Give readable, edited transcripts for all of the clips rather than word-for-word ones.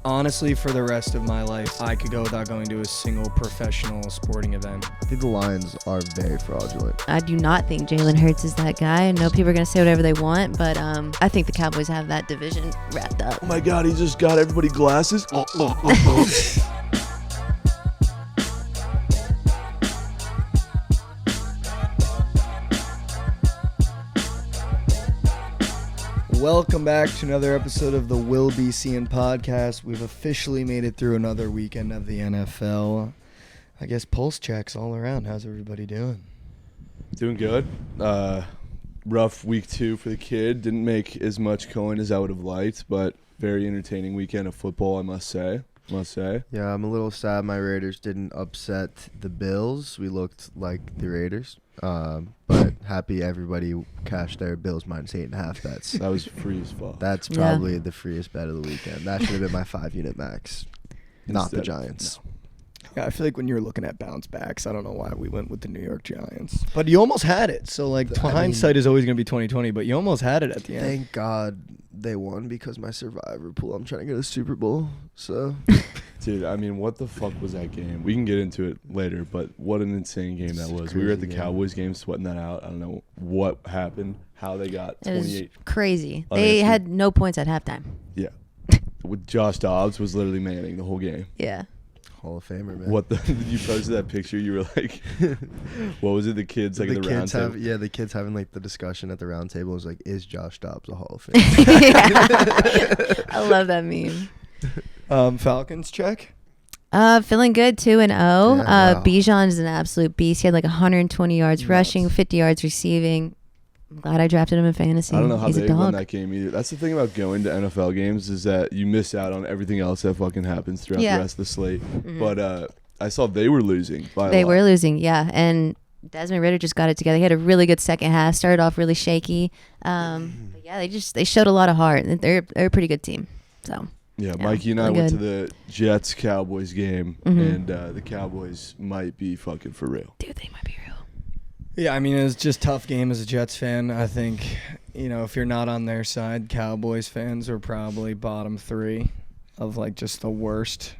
honestly, for the rest of my life, I could go without going to a single professional sporting event. I think the Lions are very fraudulent. I do not think Jalen Hurts is that guy. I know people are going to say whatever they want, but I think the Cowboys have that division wrapped up. Oh my God, he just got everybody glasses. Welcome back to another episode of the Will Be Seein podcast. We've officially made it through another weekend of the NFL. I guess pulse checks all around. How's everybody doing? Doing good. Rough week 2 for the kid. Didn't make as much coin as I would have liked, but very entertaining weekend of football, I must say. Yeah, I'm a little sad my Raiders didn't upset the Bills. We looked like the Raiders. But happy everybody cashed their Bills minus 8.5 bets. That was free as fuck. That's probably the freest bet of the weekend. That should have been my 5-unit max. Not the Giants. No. Yeah, I feel like when you're looking at bounce backs, I don't know why we went with the New York Giants. But you almost had it. So, hindsight is always going to be 20/20, but you almost had it at the end. Thank God they won because my survivor pool, I'm trying to get a Super Bowl. So, dude, I mean, what the fuck was that game? We can get into it later, but what an insane game that was. We were at the Cowboys game sweating that out. I don't know what happened, how they got 28. It was crazy. They had no points at halftime. Yeah. With Josh Dobbs was literally manning the whole game. Yeah. Hall of Famer, man. You posted that picture, you were like, what was it, the kids like at the round table? Yeah, the kids having like the discussion at the round table was like, is Josh Dobbs a Hall of Famer? Yeah. I love that meme. Falcons check? Feeling good, 2-0. Wow. Bijan is an absolute beast. He had like 120 yards rushing, 50 yards receiving. I'm glad I drafted him in fantasy. I don't know how He's they won that game either. That's the thing about going to NFL games is that you miss out on everything else that fucking happens throughout the rest of the slate. Mm-hmm. But I saw they were losing by a lot. They were losing, yeah. And Desmond Ridder just got it together. He had a really good second half. Started off really shaky. But yeah, they showed a lot of heart. They're a pretty good team. So yeah, Mikey and I went to the Jets-Cowboys game, and the Cowboys might be fucking for real. Dude, they might be real. Yeah, I mean, it was just a tough game as a Jets fan. I think, if you're not on their side, Cowboys fans are probably bottom 3 of, just the worst.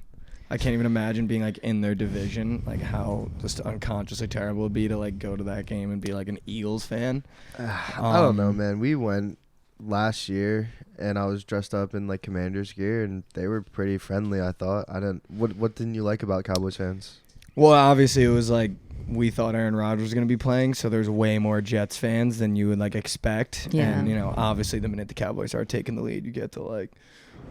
I can't even imagine being, in their division, how just unconsciously terrible it would be to, go to that game and be, an Eagles fan. I don't know, man. We went last year, and I was dressed up in, Commander's gear, and they were pretty friendly, I thought. What didn't you like about Cowboys fans? Well, obviously, it was, we thought Aaron Rodgers was going to be playing, so there's way more Jets fans than you would expect. Yeah. And obviously the minute the Cowboys are taking the lead, you get to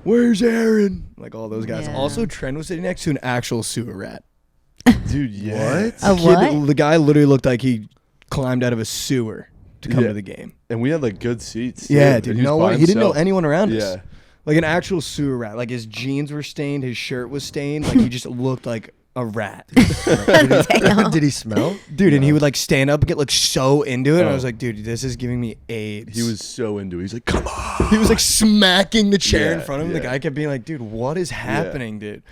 where's Aaron? All those guys. Yeah. Also, Trent was sitting next to an actual sewer rat. Dude, yeah. What? A what? The guy literally looked like he climbed out of a sewer to come to the game. And we had good seats. Yeah, too. dude. He didn't know anyone around us. An actual sewer rat. His jeans were stained, his shirt was stained. He just looked like a rat. Did he smell? Dude, and he would stand up and get so into it. And I was like, dude, this is giving me AIDS. He was so into it. He's like, come on. He was smacking the chair in Yeah, front of him. yeah. The guy kept being like, dude, what is happening, dude?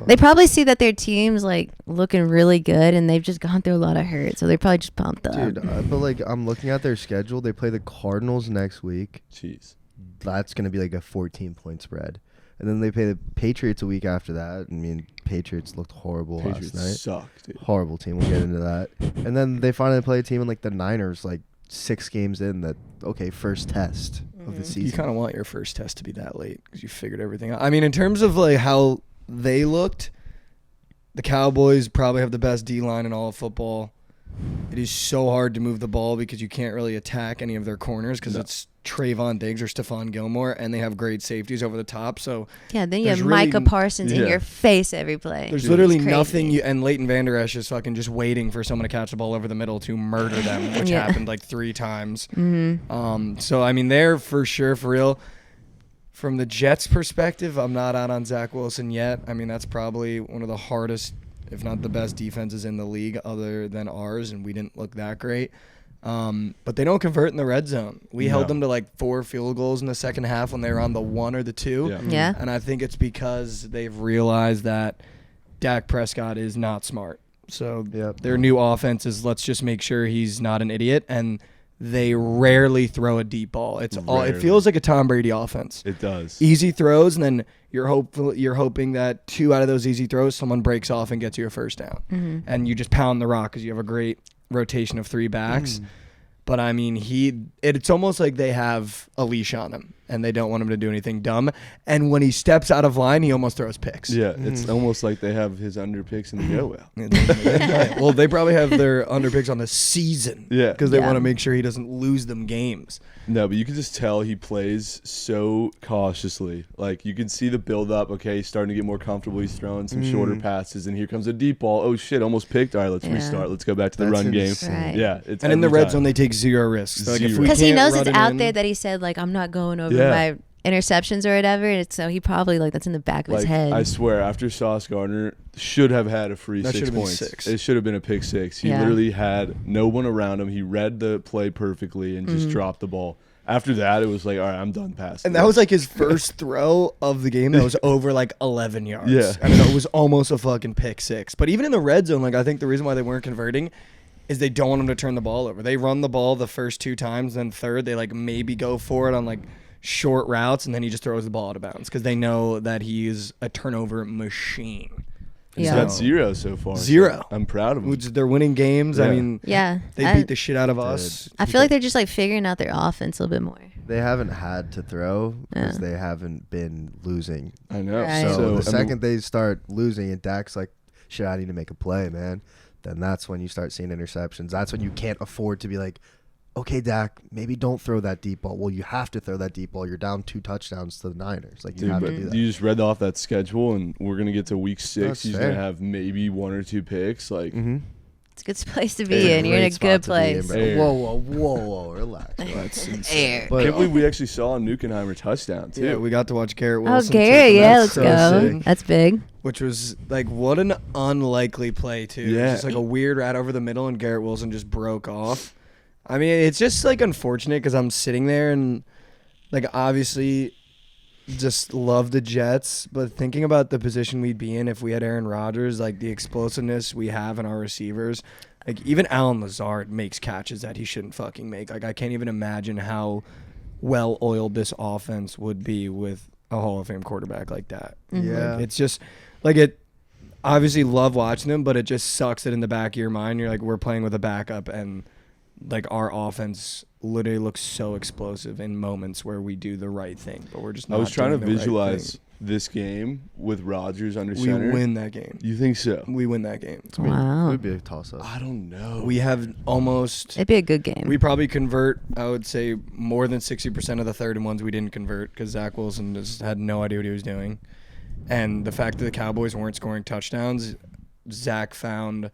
They probably see that their team's looking really good, and they've just gone through a lot of hurt, so they're probably just pumped up. Dude, but I'm looking at their schedule. They play the Cardinals next week. Jeez. That's going to be a 14-point spread. And then they play the Patriots a week after that. I mean, Patriots looked horrible last night. Suck, dude. Horrible team. We'll get into that. And then they finally play a team in the Niners 6 games in that, first test of the season. You kind of want your first test to be that late because you figured everything out. I mean, in terms of how they looked, the Cowboys probably have the best D-line in all of football. It is so hard to move the ball because you can't really attack any of their corners because it's Trayvon Diggs or Stephon Gilmore, and they have great safeties over the top. So yeah, then you have really Micah Parsons in your face every play. There's literally nothing. And Leighton Vander Esch is fucking just waiting for someone to catch the ball over the middle to murder them, which happened 3 times. Mm-hmm. So, I mean, they're for sure, for real. From the Jets' perspective, I'm not out on Zach Wilson yet. I mean, that's probably one of the hardest, if not the best defenses in the league other than ours, and we didn't look that great. But they don't convert in the red zone. We held them to 4 field goals in the second half when they were on the 1 or the 2. Yeah. And I think it's because they've realized that Dak Prescott is not smart. So their new offense is, let's just make sure he's not an idiot. And they rarely throw a deep ball. It feels like a Tom Brady offense. It does. Easy throws, and then you're hoping that 2 out of those easy throws, someone breaks off and gets you a first down. And you just pound the rock because you have a great rotation of 3 backs. But I mean, it's almost like they have a leash on him and they don't want him to do anything dumb. And when he steps out of line, he almost throws picks. Yeah, it's almost like they have his under picks in the go well. Well, they probably have their under picks on the season. Yeah. Because they want to make sure he doesn't lose them games. No, but you can just tell he plays so cautiously. Like, you can see the build-up. Okay, he's starting to get more comfortable. He's throwing some shorter passes, and here comes a deep ball. Oh, shit, almost picked. All right, let's restart. Let's go back to the run game. Right. Yeah. It's and in the every red time. zone, they take 0 risks. Like, if we because he can't knows run it's it out in- there that he said, like, I'm not going over Yeah. my interceptions or whatever. And so he probably, like, that's in the back of his head. I swear, after Sauce Gardner should have had a free That 6 should have been points. 6. It should have been a pick 6. He literally had no one around him. He read the play perfectly and just dropped the ball. After that, it was like, all right, I'm done passing. And that was like his first throw of the game that was over like 11 yards. Yeah. I mean, it was almost a fucking pick 6. But even in the red zone, like, I think the reason why they weren't converting is they don't want him to turn the ball over. They run the ball the first 2 times, then third, they like maybe go for it on like short routes, and then he just throws the ball out of bounds because they know that he's a turnover machine. He's Yeah. got 0 so far. 0. So I'm proud of him. Which they're winning games. I Yeah. mean, yeah. they beat the shit out of us. I feel like they're just, like, figuring out their offense a little bit more. They haven't had to throw because Yeah. they haven't been losing. I know. Right. So, So, the I mean, second they start losing and Dak's like, shit, I need to make a play, man, then that's when you start seeing interceptions. That's when you can't afford to be like, okay, Dak, maybe don't throw that deep ball. Well, you have to throw that deep ball. You're down 2 touchdowns to the Niners. Like, you dude, have but to do that. you just read off that schedule, and we're going to get to week 6. That's He's fair. going to have maybe 1 or 2 picks. Like, It's a good place to It's be a in. You're in a Great good spot to be in, place. bro. Air. Whoa, relax. That's Air. insane. I But can't believe we actually saw a Nukenheimer touchdown, too. Yeah, we got to watch Garrett Oh, Wilson. Garrett, take yeah, that let's so go. sick. That's big. Which was like, what an unlikely play too. It was Yeah. just like a weird rat over the middle, and Garrett Wilson just broke off. I mean, it's just like unfortunate because I'm sitting there and like obviously just love the Jets, but thinking about the position we'd be in if we had Aaron Rodgers, like the explosiveness we have in our receivers, like even Allen Lazard makes catches that he shouldn't fucking make. Like, I can't even imagine how well oiled this offense would be with a Hall of Fame quarterback like that. Yeah. Like, it's just like it. Obviously, love watching them, but it just sucks that in the back of your mind, you're like, we're playing with a backup, and like our offense literally looks so explosive in moments where we do the right thing, but we're just not. I was trying to doing the right visualize thing. this game with Rodgers under We center. win that game. You think so? We win that game. It Wow. would be a toss-up. I don't know. We have almost. It'd be a good game. We probably convert, I would say, more than 60% of the third and ones we didn't convert because Zach Wilson just had no idea what he was doing. And the fact that the Cowboys weren't scoring touchdowns, Zach found.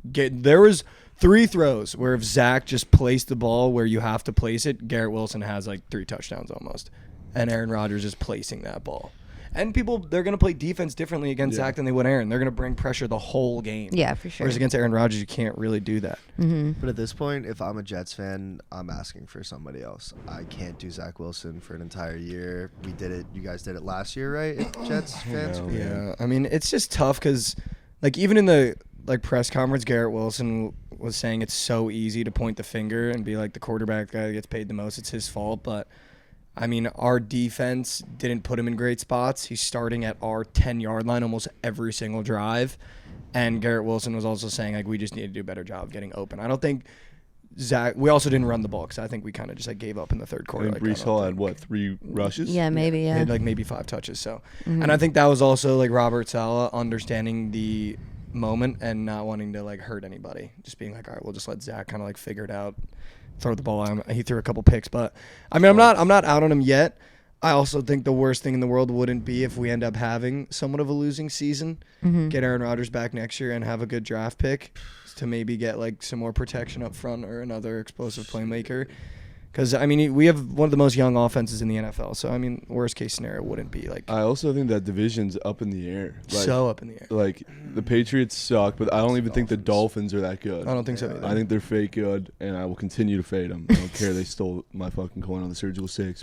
There was 3 throws where if Zach just placed the ball where you have to place it, Garrett Wilson has like 3 touchdowns almost. And Aaron Rodgers is placing that ball. And people, they're going to play defense differently against Zach than they would Aaron. They're going to bring pressure the whole game. Yeah, for sure. Whereas against Aaron Rodgers, you can't really do that. But at this point, if I'm a Jets fan, I'm asking for somebody else. I can't do Zach Wilson for an entire year. We did it. You guys did it last year, right? Jets fans. know. Yeah, I mean, it's just tough because, like, even in the like press conference, Garrett Wilson was saying it's so easy to point the finger and be like the quarterback guy that gets paid the most. It's his fault, but I mean, our defense didn't put him in great spots. He's starting at our 10-yard line almost every single drive, and Garrett Wilson was also saying like we just need to do a better job getting open. I don't think Zach. We also didn't run the ball because I think we kind of just like gave up in the third I quarter. think Like, Brees Hall had what, 3 rushes? Yeah, maybe, He yeah. had like maybe 5 touches. So, and I think that was also like Robert Saleh understanding the moment and not wanting to like hurt anybody. Just being like, all right, we'll just let Zach kind of like figure it out, throw the ball. He threw a couple picks, but I mean, I'm not out on him yet. I also think the worst thing in the world wouldn't be if we end up having somewhat of a losing season, get Aaron Rodgers back next year and have a good draft pick to maybe get like some more protection up front or another explosive playmaker. Because, I mean, we have one of the most young offenses in the NFL. So, I mean, worst case scenario wouldn't be like I also think that division's up in the air. Like, so up in the air. Like, the Patriots suck, but I don't even think the Dolphins are that good. I don't think so either. I think they're fake good, and I will continue to fade them. I don't care. They stole my fucking coin on the surgical 6.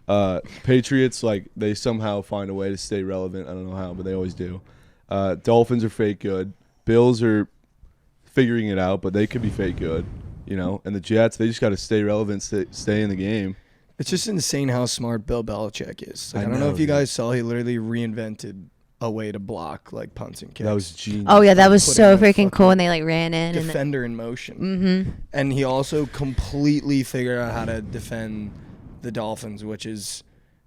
But Patriots, like, they somehow find a way to stay relevant. I don't know how, but they always do. Dolphins are fake good. Bills are figuring it out, but they could be fake good, you know. And the Jets, they just got to stay relevant, stay in the game. It's just insane how smart Bill Belichick is. Like, I don't know know, if you dude. guys saw, he literally reinvented a way to block like punts and kicks. That was genius. Oh yeah, that was Putting so the freaking cool. fucking And they like ran in. defender in motion. Mm-hmm. And he also completely figured out how to defend the Dolphins, which is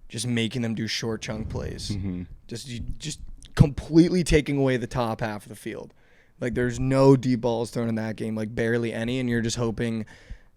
just making them do short chunk plays. Mm-hmm. Just completely taking away the top half of the field. Like, there's no deep balls thrown in that game, like barely any, and you're just hoping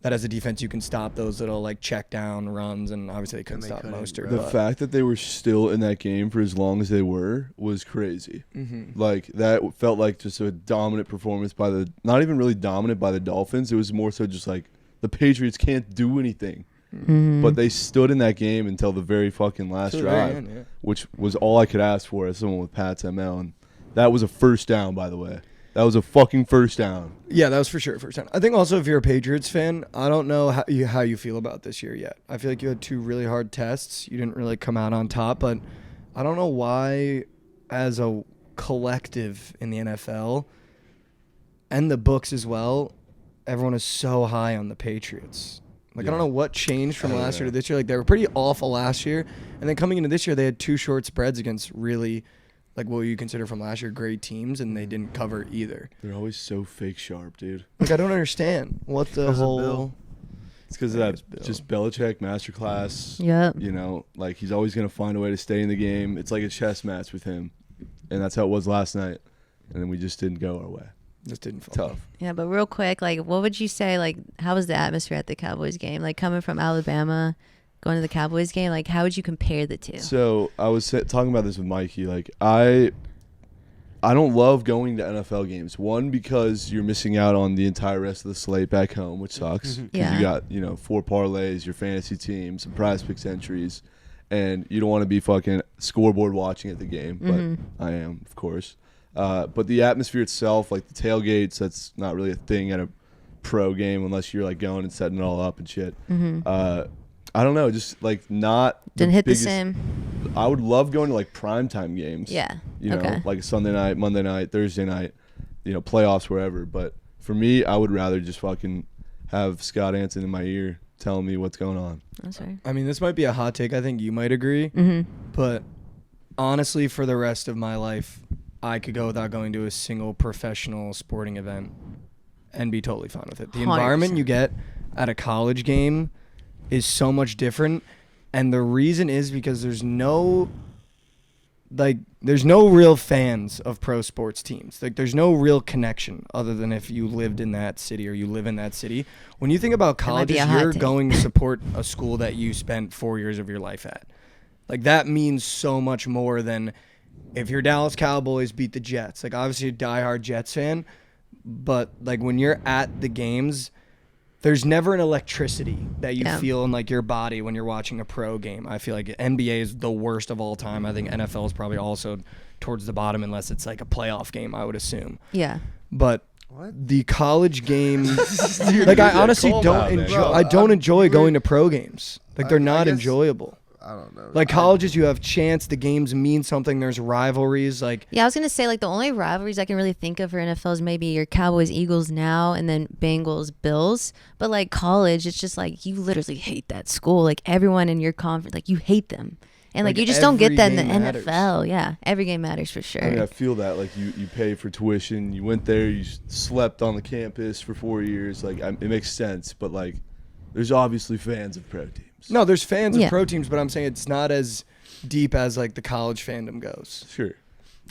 that as a defense you can stop those little like check down runs, and obviously they couldn't stop Mostert. The fact that they were still in that game for as long as they were was crazy. Mm-hmm. Like, that felt like just a dominant performance by the, not even really dominant by the Dolphins. It was more so just like the Patriots can't do anything. Mm-hmm. But they stood in that game until the very fucking last To the very drive, end, yeah. which was all I could ask for as someone with Pat's ML. And that was a first down, by the way. That was a fucking first down. Yeah, that was for sure first time. I think also if you're a Patriots fan, I don't know how you feel about this year yet. I feel like you had 2 really hard tests. You didn't really come out on top, but I don't know why, as a collective in the NFL and the books as well, everyone is so high on the Patriots. Like, I don't know what changed from last year to this year. Like, they were pretty awful last year, and then coming into this year, they had 2 short spreads against really, like, what you consider from last year great teams, and they didn't cover either. They're always so fake sharp, dude. Like, I don't understand what the whole. It's because of that just Belichick masterclass. Yep. You know, like, he's always going to find a way to stay in the game. It's like a chess match with him. And that's how it was last night. And then we just didn't go our way. Just didn't fall. Tough. Yeah, but real quick, like, what would you say, like, how was the atmosphere at the Cowboys game? Like, coming from Alabama, going to the Cowboys game, like, how would you compare the two? So I was talking about this with Mikey. Like, I don't love going to NFL games. One, because you're missing out on the entire rest of the slate back home, which sucks. Because Yeah. you got, 4 parlays, your fantasy team, some prize picks entries, and you don't want to be fucking scoreboard watching at the game. But I am, of course. But the atmosphere itself, like the tailgates, that's not really a thing at a pro game unless you're like going and setting it all up and shit. I don't know, just like not Didn't hit biggest, the same. I would love going to like primetime games. Yeah. You know, Okay. like Sunday night, Monday night, Thursday night, playoffs, wherever. But for me, I would rather just fucking have Scott Anson in my ear telling me what's going on. That's right. I mean, this might be a hot take. I think you might agree. But honestly, for the rest of my life, I could go without going to a single professional sporting event and be totally fine with it. The environment 100%. you get at a college game is so much different. And the reason is because there's no real fans of pro sports teams. Like, there's no real connection other than if you lived in that city or you live in that city. When you think about might be colleges, a hot you're take. going to support a school that you spent 4 years of your life at. Like, that means so much more than if your Dallas Cowboys beat the Jets. Like, obviously a diehard Jets fan, but like when you're at the games, there's never an electricity that you feel in like your body when you're watching a pro game. I feel like NBA is the worst of all time. I think NFL is probably also towards the bottom unless it's like a playoff game, I would assume. Yeah. But What? the college game, like I honestly calm don't out, man. enjoy. Bro, I don't I'm enjoy really- going to pro games. Like, they're I not guess- enjoyable. I don't know. Like colleges, you have chance. The games mean something. There's rivalries. Like, Yeah, I was gonna say, like, the only rivalries I can really think of for NFL is maybe your Cowboys Eagles now, and then Bengals Bills. But like college, it's just like you literally hate that school. Like, everyone in your conference, like, you hate them, and like Like, you just don't get every that in the game matters. NFL. Yeah, every game matters for sure. I mean, I feel that. Like, you pay for tuition. You went there. You slept on the campus for 4 years. Like, it makes sense. But, like, there's obviously fans of pro teams. no, there's fans Yeah. of pro teams, but I'm saying it's not as deep as like the college fandom goes. Sure.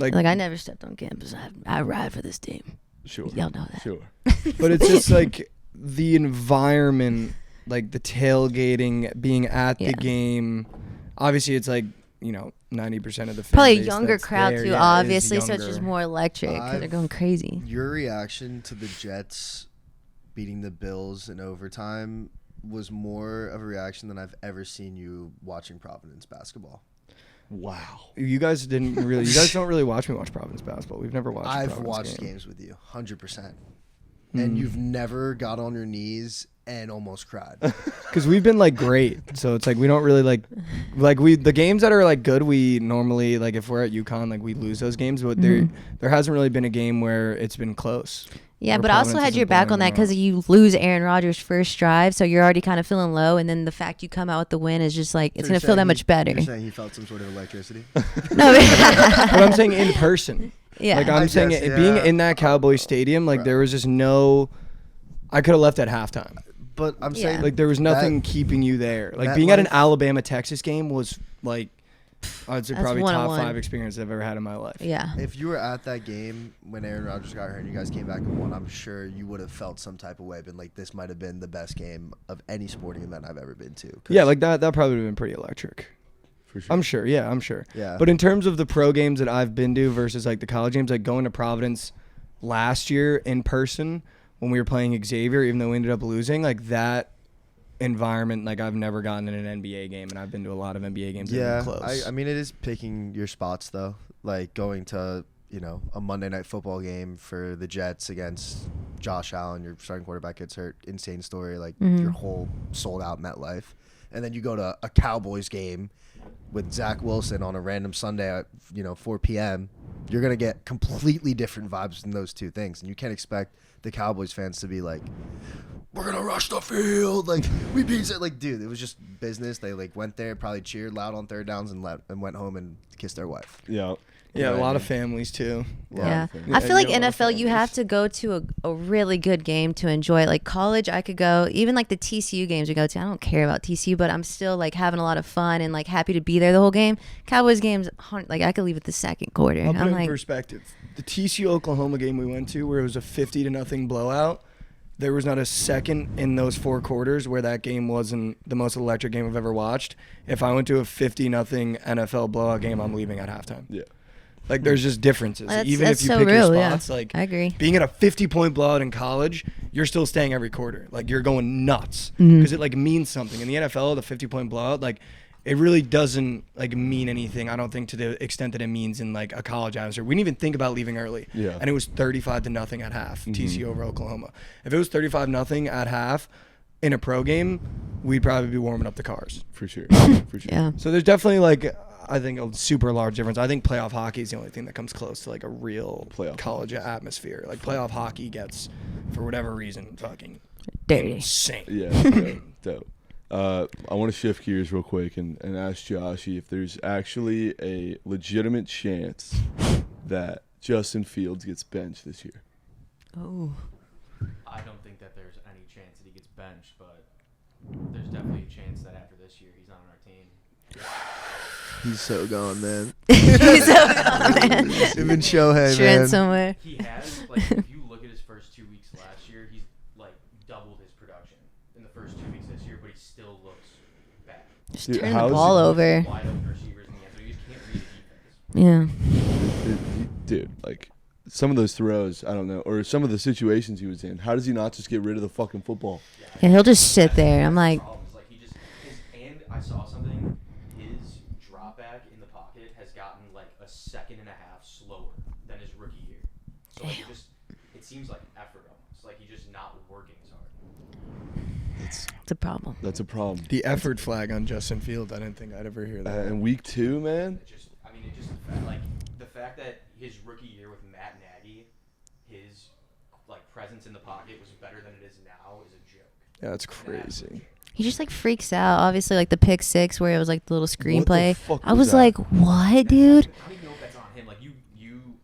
Like, Like, I never stepped on campus. I ride for this team. Sure. Y'all know that. Sure. but it's just like the environment, like the tailgating, being at Yeah. the game. Obviously, it's like 90% of the fan Probably a base younger that's crowd there, too, yeah, is obviously, so it's just younger. more electric because they're going crazy. Your reaction to the Jets beating the Bills in overtime was more of a reaction than I've ever seen you watching Providence basketball. Wow. You guys don't really watch me watch Providence basketball. We've never watched. a I've Providence watched game. games with you, 100%. And you've never got on your knees and almost cried. Because we've been like great, so it's like we don't really like we the games that are like good. We normally like if we're at UConn, like we lose those games, but there hasn't really been a game where it's been close. Yeah, Or but I also Providence had isn't your back blowing on that them because out. you lose Aaron Rodgers' first drive, so you're already kind of feeling low, and then the fact you come out with the win is just like it's So gonna you're feel that saying much better. You're saying he felt some sort of electricity? No, But I'm saying in person. yeah, Like I'm I saying, guess, being yeah. in that Cowboy Stadium, like Right. there was just no. I could have left at halftime. But I'm Yeah. saying Like there was nothing keeping you there. Like that being at an life- Alabama Texas game was like, I'd say That's probably one on top one. 5 experience I've ever had in my life. yeah. if you were at that game when Aaron Rodgers got hurt and you guys came back and won, I'm sure you would have felt some type of way, been like, this might have been the best game of any sporting event I've ever been to. 'Cause- Yeah, like that probably would have been pretty electric. For sure. I'm sure. Yeah, I'm sure. Yeah. But in terms of the pro games that I've been to versus like the college games, like going to Providence last year in person when we were playing Xavier, even though we ended up losing, like that environment, like I've never gotten in an NBA game, and I've been to a lot of NBA games that Yeah, have been close. I mean, it is picking your spots though. Like going to a Monday night football game for the Jets against Josh Allen, your starting quarterback gets hurt. Insane story. Like your whole sold out MetLife, and then you go to a Cowboys game with Zach Wilson on a random Sunday at 4 p.m. You're gonna get completely different vibes in those two things, and you can't expect the Cowboys fans to be like, we're gonna rush the field, like we beat it. Like, dude, it was just business. They like went there, probably cheered loud on third downs, and went home and kissed their wife. Yeah. yeah, a Right, lot man. of families too. Yeah. family. I feel like Yeah, a lot of NFL, you have families. to go to a really good game to enjoy it. Like college, I could go, even like the TCU games we go to. I don't care about TCU, but I'm still like having a lot of fun and like happy to be there the whole game. Cowboys games, like I could leave at the second quarter. I'll put I'm it in like, perspective. The TCU Oklahoma game we went to, where it was a 50-0 blowout, there was not a second in those 4 quarters where that game wasn't the most electric game I've ever watched. If I went to a 50-0 NFL blowout game, I'm leaving at halftime. Yeah. Like there's just differences. That's- Even that's if you so pick real, your yeah. spots, like I agree. being at a 50-point blowout in college, you're still staying every quarter. Like you're going nuts because it like means something. In the NFL, the 50-point blowout, like it really doesn't like mean anything. I don't think to the extent that it means in like a college atmosphere. We didn't even think about leaving early. Yeah. And it was 35-0 at half, TCU over Oklahoma. If it was 35-0 at half in a pro game, we'd probably be warming up the cars. For sure. For sure. yeah. So there's definitely like I think a super large difference. I think playoff hockey is the only thing that comes close to like a real Playoff college atmosphere. Like playoff hockey gets, for whatever reason, fucking Dirty. insane. Yeah. Dope. Dope. I want to shift gears real quick and ask Joshy if there's actually a legitimate chance that Justin Fields gets benched this year. Oh. I don't think that there's any chance that he gets benched, but there's definitely a chance that after this year he's not on our team. He's so gone, man. He's so gone, man. Even Shohei, Trent man. somewhere. He has, like, if you look at his first 2 weeks last year, he's, like, doubled his production in the first 2 weeks this year, but he still looks bad. Just Dude, turn how the is ball he- over. Wide open receivers in the end zone. You just can't read the defense. Yeah. Dude, like some of those throws, I don't know, or some of the situations he was in. How does he not just get rid of the fucking football? Yeah, he'll just sit there. I'm like, Problems, like, he just, and I saw something, his drop back in the pocket has gotten, like, a second and a half slower than his rookie year. So, like, it seems like effort almost. Like, he's just not working as hard. it's a problem. That's a problem. The effort flag on Justin Fields. I didn't think I'd ever hear that. And week 2, man. Like, the fact that his rookie year with Matt Nagy, his, like, presence in the pocket was better than it is now is a joke. Yeah, that's crazy. He just like freaks out. Obviously, like the pick 6 where it was like the little screenplay. fuck I was was that? like, what, dude? I don't even know if that's on him. Like, you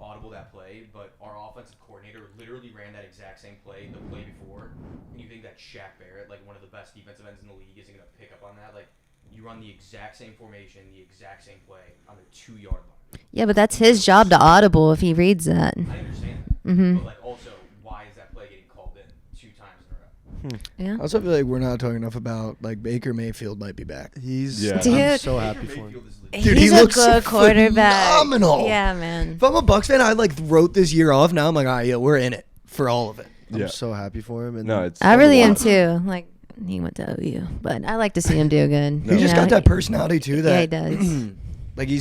audible that play, but our offensive coordinator literally ran that exact same play the play before. And you think that Shaq Barrett, like one of the best defensive ends in the league, isn't going to pick up on that? Like, you run the exact same formation, the exact same play on the 2-yard line. Yeah, but that's his job to audible if he reads that. I understand that. Mhm. But, like, also, why is that play getting called in 2 times in a row? Yeah. I also feel like we're not talking enough about like Baker Mayfield might be back. He's Yeah. I'm Dude. so happy for him. Mayfield is legit. Dude, He's he a looks good quarterback. phenomenal. Yeah, man. If I'm a Bucs fan, I like wrote this year off. Now I'm like, all right, yeah, we're in it for all of it. I'm Yeah. so happy for him. And No, it's I really am wild. too. Like he went to OU, but I like to see him do good. He just You know? got that personality too. That Yeah, he does. Like he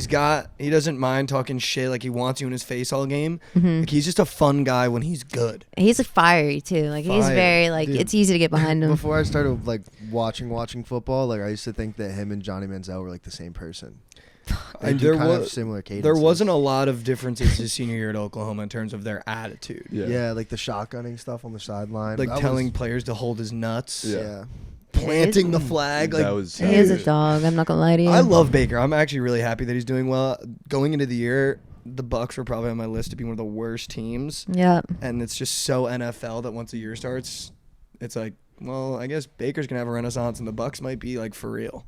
doesn't mind talking shit. Like he wants you in his face all game. Mm-hmm. Like he's just a fun guy when he's good. He's like fiery too. Like he's Fire. very like Dude, it's easy to get behind him. Before I started like watching football, like I used to think that him and Johnny Manziel were like the same person. They do kind of similar cadences. There wasn't a lot of differences his senior year at Oklahoma in terms of their attitude. Yeah, like the shotgunning stuff on the sideline. Like That telling was- players to hold his nuts. Yeah. Planting the flag. Like That was He is a dog. I'm not gonna lie to you. I love Baker. I'm actually really happy that he's doing well. Going into the year, the Bucks were probably on my list to be one of the worst teams. Yeah. And it's just so NFL that once the year starts, it's like, well, I guess Baker's gonna have a renaissance, and the Bucks might be like for real.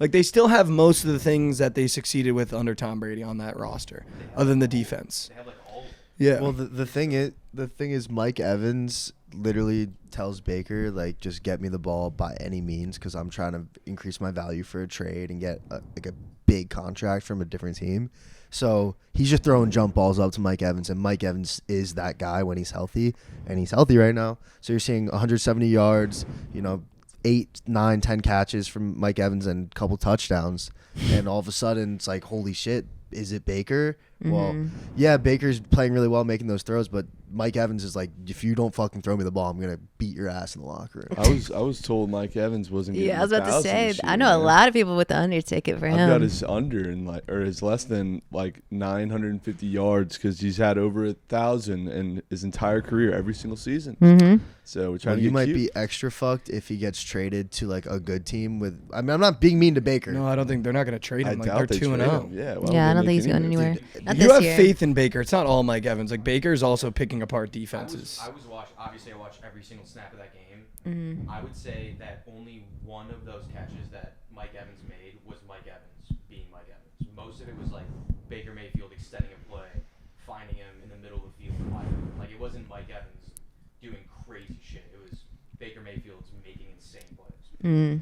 Like they still have most of the things that they succeeded with under Tom Brady on that roster, other than the defense. They have like all. Yeah. Well, the thing is, Mike Evans literally tells Baker like, just get me the ball by any means because I'm trying to increase my value for a trade and get a big contract from a different team. So he's just throwing jump balls up to Mike Evans, and Mike Evans is that guy when he's healthy, and he's healthy right now. So you're seeing 170 yards, 8, 9, 10 catches from Mike Evans and a couple touchdowns, and all of a sudden it's like, holy shit, is it Baker? Well, yeah, Baker's playing really well making those throws, but Mike Evans is like, if you don't fucking throw me the ball, I'm gonna beat your ass in the locker room. I was told Mike Evans wasn't. Getting Yeah, I was about to 1,000 say. this year, I know a man. lot of people with the under ticket for him. I've got his under and his less than 950 yards because he's had over 1,000 in his entire career every single season. Mm-hmm. So we're trying to You get might cute. be extra fucked if he gets traded to like a good team with. I mean, I'm not being mean to Baker. No, I don't think they're not gonna trade I him. Like doubt they're they 2-0. trade him. Yeah, why would Yeah, I they don't think make he's going any moves? anywhere. Not You this have year. faith in Baker. It's not all Mike Evans. Like Baker's also picking apart defenses. Obviously, I watched every single snap of that game. Mhm. I would say that only one of those catches that Mike Evans made was Mike Evans being Mike Evans. Most of it was like Baker Mayfield extending a play, finding him in the middle of the field. Like it wasn't Mike Evans doing crazy shit. It was Baker Mayfield's making insane plays. Mm.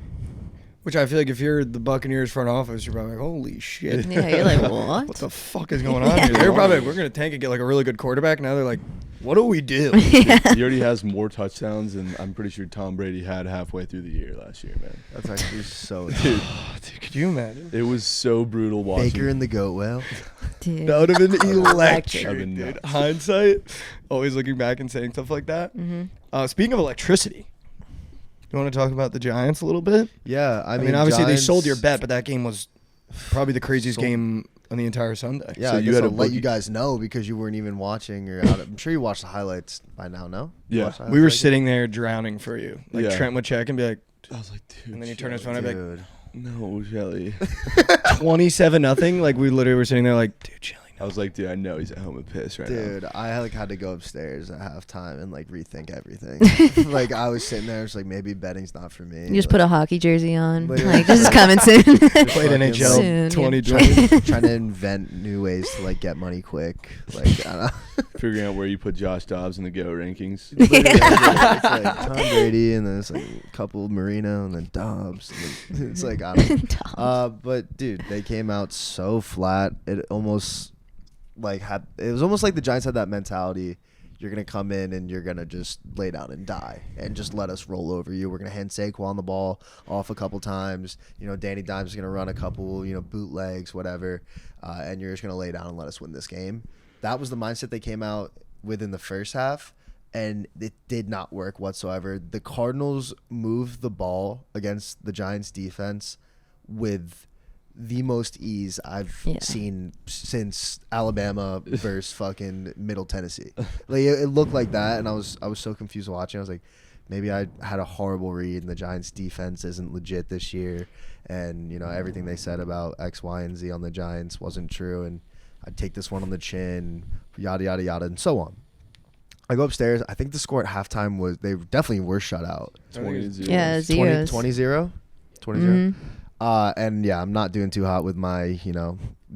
Which I feel like if you're the Buccaneers front office, you're probably like, holy shit. Yeah, you're like, what? What the fuck is going on here? They're probably like, we're going to tank and get like a really good quarterback. Now they're like, what do we do? Yeah. He already has more touchdowns than I'm pretty sure Tom Brady had halfway through the year last year, man. That's actually so. Dude, Dude, could you imagine? it was so brutal watching. Baker and the goat whale. Dude. That would have been electric, That'd been dude. nuts. Hindsight, always looking back and saying stuff like that. Mm-hmm. Speaking of electricity, you want to talk about the Giants a little bit? Yeah, I I mean, mean, obviously they Giants- sold your bet, but that game was probably the craziest Sold- game on the entire Sunday. Yeah, So I you guess had I'll a let bookie- you guys know because you weren't even watching. Or out. I'm sure you watched the highlights by now. No? You Yeah. watched the We were highlights? sitting there drowning for you. Like Yeah. Trent would check and be like, I was like, dude. and then you turn his Shelly. phone and be like, Dude. No, Shelly. 27-0. Like we literally were sitting there like, dude, Shelly, I was like, dude, I know he's at home with piss right now. Dude, I had to go upstairs at halftime and like rethink everything. Like I was sitting there, it's like maybe betting's not for me. You just put a hockey jersey on. Literally. Like, this is coming soon. played Fucking NHL soon, 2020. trying to invent new ways to like get money quick. Like I don't know. Figuring out where you put Josh Dobbs in the GO rankings. Literally, it's like Tom Brady and then it's like a couple Marino and then Dobbs. And then it's like I don't. But dude, they came out so flat. It almost it was almost like the Giants had that mentality. You're gonna come in and you're gonna just lay down and die and just let us roll over you. We're gonna hand Saquon the ball off a couple times. Danny Dimes is gonna run a couple, bootlegs, whatever, and you're just gonna lay down and let us win this game. That was the mindset they came out with in the first half, and it did not work whatsoever. The Cardinals moved the ball against the Giants defense with the most ease I've seen since Alabama versus fucking Middle Tennessee. Like it looked like that, and I was so confused watching. I was like, maybe I had a horrible read, and the Giants defense isn't legit this year, and everything they said about X, Y, and Z on the Giants wasn't true, and I'd take this one on the chin, yada yada yada, and so on. I go upstairs. I think the score at halftime was they definitely were shut out. 20-0. Yeah, zeros. 20-0. 20-0. And yeah, I'm not doing too hot with my,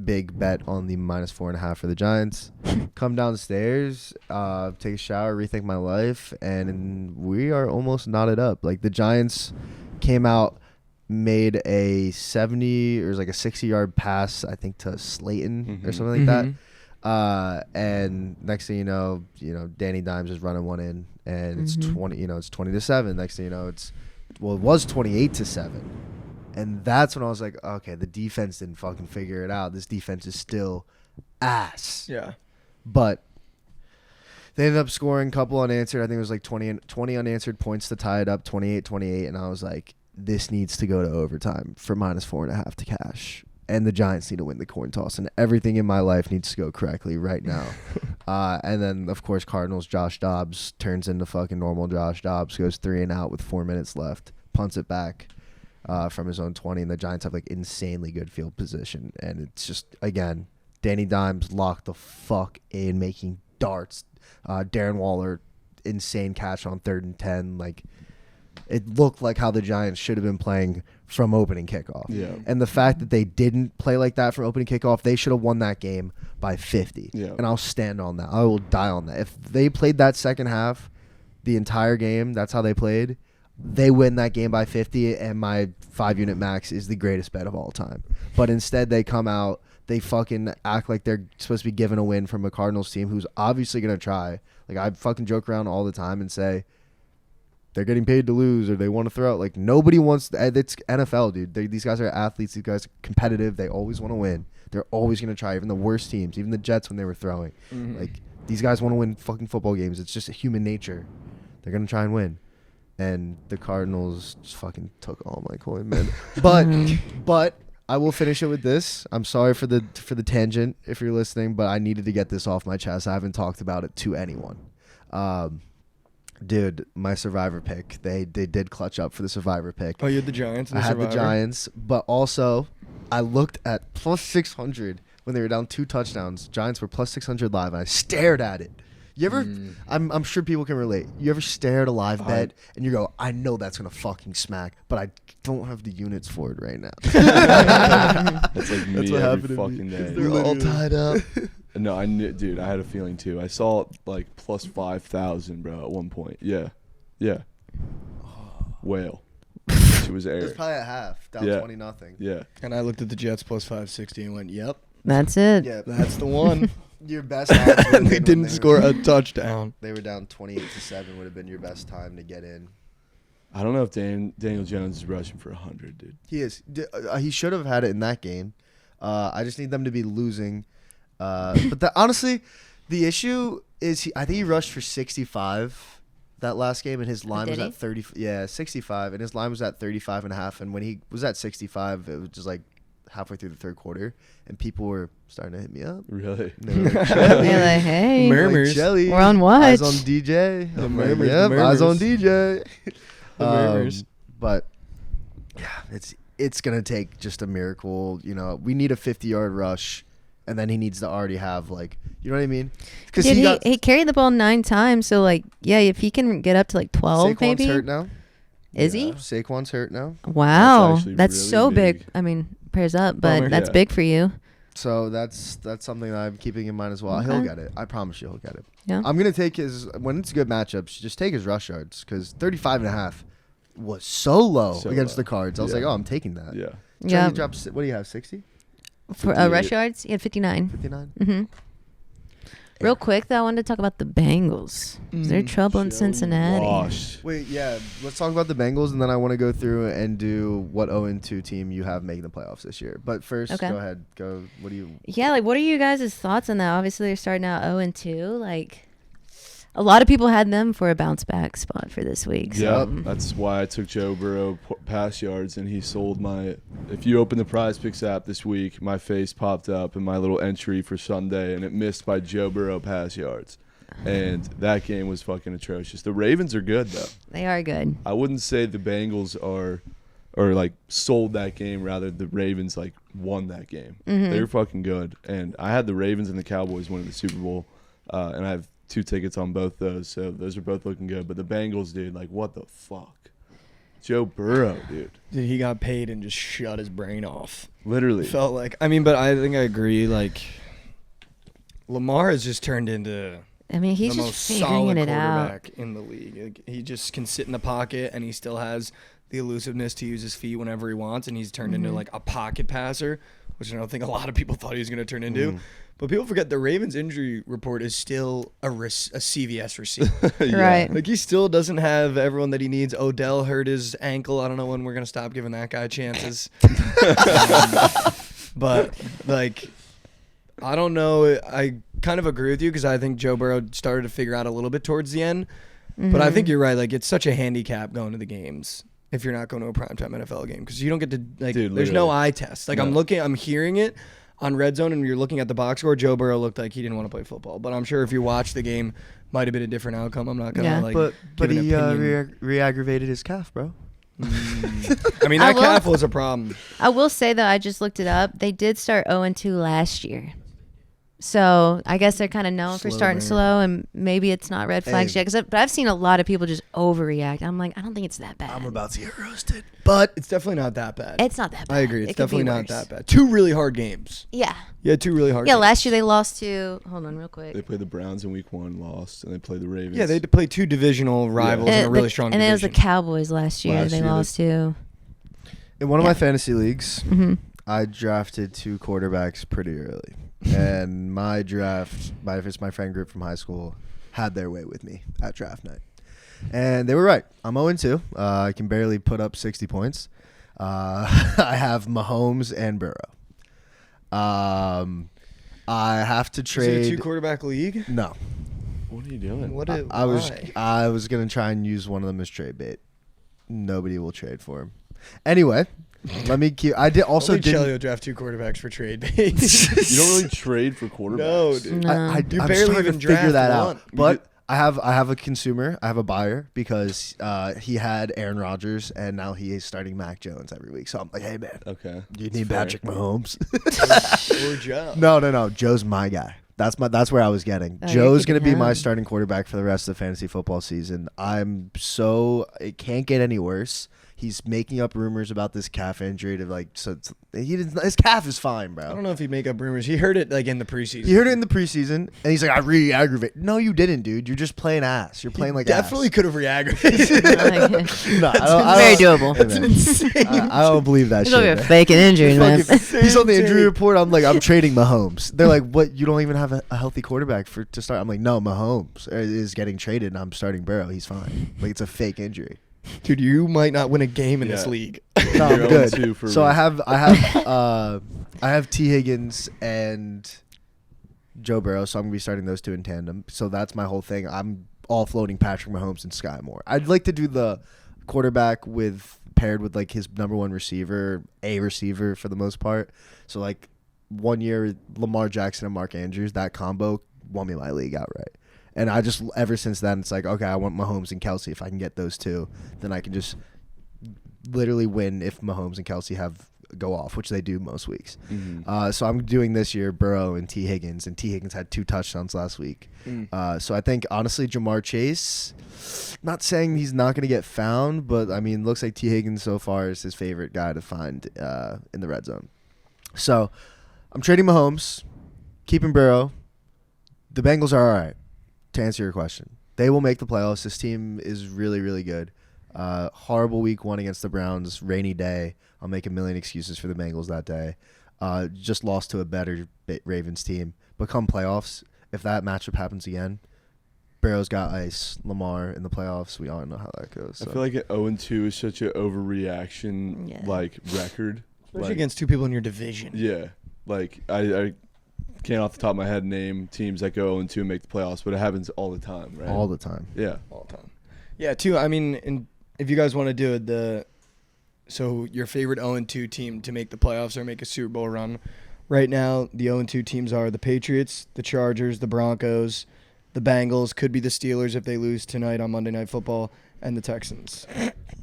big bet on the -4.5 for the Giants. Come downstairs, take a shower, rethink my life, and we are almost knotted up. Like the Giants came out, made a 70 or it was like a 60-yard pass, I think, to Slayton or something like that. And next thing you know, Danny Dimes is running one in, and it's 20. It's 20-7. Next thing you know, it was 28-7. And that's when I was like, okay, the defense didn't fucking figure it out. This defense is still ass. Yeah. But they ended up scoring a couple unanswered. I think it was like 20 unanswered points to tie it up, 28-28. And I was like, this needs to go to overtime for -4.5 to cash. And the Giants need to win the coin toss. And everything in my life needs to go correctly right now. And then, of course, Cardinals, Josh Dobbs turns into fucking normal Josh Dobbs, goes 3 and out with 4 minutes left, punts it back from his own 20. And the Giants have like insanely good field position. And it's just, again, Danny Dimes locked the fuck in, making darts. Darren Waller, insane catch on 3rd and 10. Like, it looked like how the Giants should have been playing from opening kickoff. Yeah. And the fact that they didn't play like that from opening kickoff, they should have won that game by 50. Yeah. And I'll stand on that. I will die on that. If they played that second half the entire game, that's how they played, they win that game by 50, and my 5-unit max is the greatest bet of all time. But instead, they come out, they fucking act like they're supposed to be giving a win from a Cardinals team who's obviously going to try. Like, I fucking joke around all the time and say, they're getting paid to lose or they want to throw out. Like, nobody wants to, it's NFL, dude. These guys are athletes. These guys are competitive. They always want to win. They're always going to try, even the worst teams, even the Jets when they were throwing. Mhm. Like, these guys want to win fucking football games. It's just human nature. They're going to try and win. And the Cardinals just fucking took all my coin, man. But I will finish it with this. I'm sorry for the tangent if you're listening, but I needed to get this off my chest. I haven't talked about it to anyone. Dude, my Survivor pick. They did clutch up for the Survivor pick. Oh, you had the Giants in I the had the Survivor? Giants, but also I looked at plus 600 when they were down 2 touchdowns. Giants were plus 600 live, and I stared at it. You ever? I'm sure people can relate. You ever stare at a live bet and you go, I know that's gonna fucking smack, but I don't have the units for it right now. That's like me That's what every happened to me. fucking 'Cause day. they're all tied up. No, I knew, dude. I had a feeling too. I saw like plus 5,000, bro, at one point. Yeah. Whale. She was It was air. probably at half, down Yeah. 20-0. Yeah. And I looked at the Jets plus 560 and went, yep, That's it. Yeah, that's the one. your best odds would have And they been when didn't were- score a touchdown. They were down 28-7. Would have been your best time to get in. I don't know if Daniel Jones is rushing for 100, dude. He is. He should have had it in that game. I just need them to be losing. But honestly, the issue is I think he rushed for 65 that last game, and his line was Did at 30. Yeah, 65, and his line was at 35.5. And when he was at 65, it was just like halfway through the third quarter, and people were starting to hit me up. Really? And they were like, They're Jelly. like, hey, Murmurs. Like, Jelly. we're on watch. Eyes on DJ. The I'm like, murmurs, the yep, eyes on murmurs. DJ. The murmurs. But yeah, it's gonna take just a miracle. You know, we need a 50-yard rush, and then he needs to already have like, you know what I mean? Because Dude, he carried the ball 9 times, so like, yeah, if he can get up to like 12, Saquon's maybe. hurt now. Is Yeah. he? Saquon's hurt now. Wow, actually that's really so big. big. I mean, prayers up, but Bummer. that's Yeah. big for you. So that's something that I'm keeping in mind as well. He'll Okay. get it. I promise you, he'll get it. Yeah. I'm gonna take his when it's good matchups. Just take his rush yards because 35.5 was so low So against low. the Cards. I was Yeah. like, oh, I'm taking that. Yeah. Yeah. He dropped, what do you have? 60, For 58. rush yards, he had 59. 59. Mm-hmm. Real quick, though, I wanted to talk about the Bengals. Is there trouble in Cincinnati? Washed. Wait, yeah. Let's talk about the Bengals, and then I want to go through and do what 0-2 team you have making the playoffs this year. But first, Okay. go ahead. Go. What do you? Yeah, like, what are you guys' thoughts on that? Obviously, they're starting out 0-2. Like, a lot of people had them for a bounce back spot for this week. So. Yeah, that's why I took Joe Burrow pass yards, and he sold my. If you open the Prize Picks app this week, my face popped up in my little entry for Sunday, and it missed by Joe Burrow pass yards, and that game was fucking atrocious. The Ravens are good though. They are good. I wouldn't say the Bengals are, or like sold that game. Rather, the Ravens like won that game. Mm-hmm. They were fucking good, and I had the Ravens and the Cowboys winning the Super Bowl, and I have 2 tickets on both those, so those are both looking good. But the Bengals, dude, like what the fuck? Joe Burrow, dude. Dude, he got paid and just shut his brain off. Literally. Felt like, I mean, but I think I agree. Like, Lamar has just turned into I mean, he's the just most figuring solid it out. quarterback in the league. Like, he just can sit in the pocket, and he still has the elusiveness to use his feet whenever he wants, and he's turned into like a pocket passer, which I don't think a lot of people thought he was going to turn into. But people forget the Ravens injury report is still a CVS receipt. Right. Like, he still doesn't have everyone that he needs. Odell hurt his ankle. I don't know when we're going to stop giving that guy chances. But, like, I don't know. I kind of agree with you because I think Joe Burrow started to figure out a little bit towards the end. But I think you're right. Like, it's such a handicap going to the games if you're not going to a primetime NFL game because you don't get to, like, Dude, there's no literally. eye test. Like, No. I'm hearing it on Red Zone, and you're looking at the box score. Joe Burrow looked like he didn't want to play football. But I'm sure if you watch the game, might have been a different outcome. I'm not going to, Yeah. But give an he opinion. re-aggravated his calf, bro. I mean, I that will- calf was a problem. I will say though, I just looked it up. They did start 0-2 last year. So I guess they're kind of known for Slow starting burn. slow, and maybe it's not red flags Hey. yet. But I've seen a lot of people just overreact. I'm like, I don't think it's that bad. I'm about to get roasted. But it's definitely not that bad. It's not that bad. I agree. It's It could be definitely not worse. that bad. 2 really hard games. Yeah. Yeah, 2 really hard Yeah, games. last year they lost to, hold on real quick. They played the Browns in week 1, lost, and they played the Ravens. Yeah, they had to play 2 divisional rivals in a really strong and division. it was the Cowboys last year Last they year they- lost to. In one of Yeah. my fantasy leagues, Hmm. I drafted 2 quarterbacks pretty early. And my draft, it's my friend group from high school, had their way with me at draft night. And they were right. I'm 0-2. I can barely put up 60 points. I have Mahomes and Burrow. I have to Is it trade. a 2-quarterback league? No. What are you doing? What? Why? I was gonna try and use one of them as trade bait. Nobody will trade for him. Anyway, let me keep. I did also Only didn't. Chelly will draft 2 quarterbacks for trade base. You don't really trade for quarterbacks. No, dude. No. I You I'm barely starting even to figure draft that one. out. But I have a consumer. I have a buyer because he had Aaron Rodgers and now he is starting Mac Jones every week. So I'm like, hey man, Okay. you that's need fair. Patrick Mahomes. Or Joe. No. Joe's my guy. That's where I was getting. Oh, you're Joe's gonna keeping be my him. starting quarterback for the rest of the fantasy football season. It can't get any worse. He's making up rumors about this calf injury his calf is fine, bro. I don't know if he'd make up rumors. He heard it like in the preseason. He heard it in the preseason, and he's like, "I re-aggravated." No, you didn't, dude. You're just playing ass. You're playing like Definitely ass. could have re-aggravated. No, Very doable. Hey, man. insane. I don't believe that He's shit. over here man. faking injuries, man. He's on the injury Insane. report. I'm like, I'm trading Mahomes. They're like, what? You don't even have a healthy quarterback to start. I'm like, no, Mahomes is getting traded, and I'm starting Burrow. He's fine. Like, it's a fake injury. Dude, you might not win a game in this Yeah. league. No, I'm You're good. 0-2 for So me. I have T Higgins and Joe Burrow, so I'm gonna be starting those 2 in tandem. So that's my whole thing. I'm all floating Patrick Mahomes and Sky Moore. I'd like to do the quarterback paired with like his number 1 receiver, a receiver for the most part. So like 1 year Lamar Jackson and Mark Andrews, that combo won me my league outright. And I just ever since then it's like, okay, I want Mahomes and Kelsey. If I can get those 2, then I can just literally win if Mahomes and Kelsey go off, which they do most weeks. So I'm doing this year Burrow and T Higgins, and T Higgins had 2 touchdowns last week. So I think honestly Jamar Chase, not saying he's not going to get found, but I mean looks like T Higgins so far is his favorite guy to find in the red zone. So I'm trading Mahomes, keeping Burrow. The Bengals are all right. To answer your question, they will make the playoffs. This team is really, really good. Horrible week 1 against the Browns, rainy day. I'll make a million excuses for the Bengals that day. Just lost to a better Ravens team. But come playoffs, if that matchup happens again, Burrow's got ice. Lamar in the playoffs, we all know how that goes. So. I feel like an 0-2 is such an overreaction Yeah. like record. Especially Like, against 2 people in your division. yeah, like I can't off the top of my head name teams that go 0-2 and make the playoffs, but it happens all the time, right? all the time. Yeah. All the time. Yeah, 2. I mean, and if you guys want to do it, so your favorite 0-2 team to make the playoffs or make a Super Bowl run, right now the 0-2 teams are the Patriots, the Chargers, the Broncos, the Bengals, could be the Steelers if they lose tonight on Monday Night Football, and the Texans.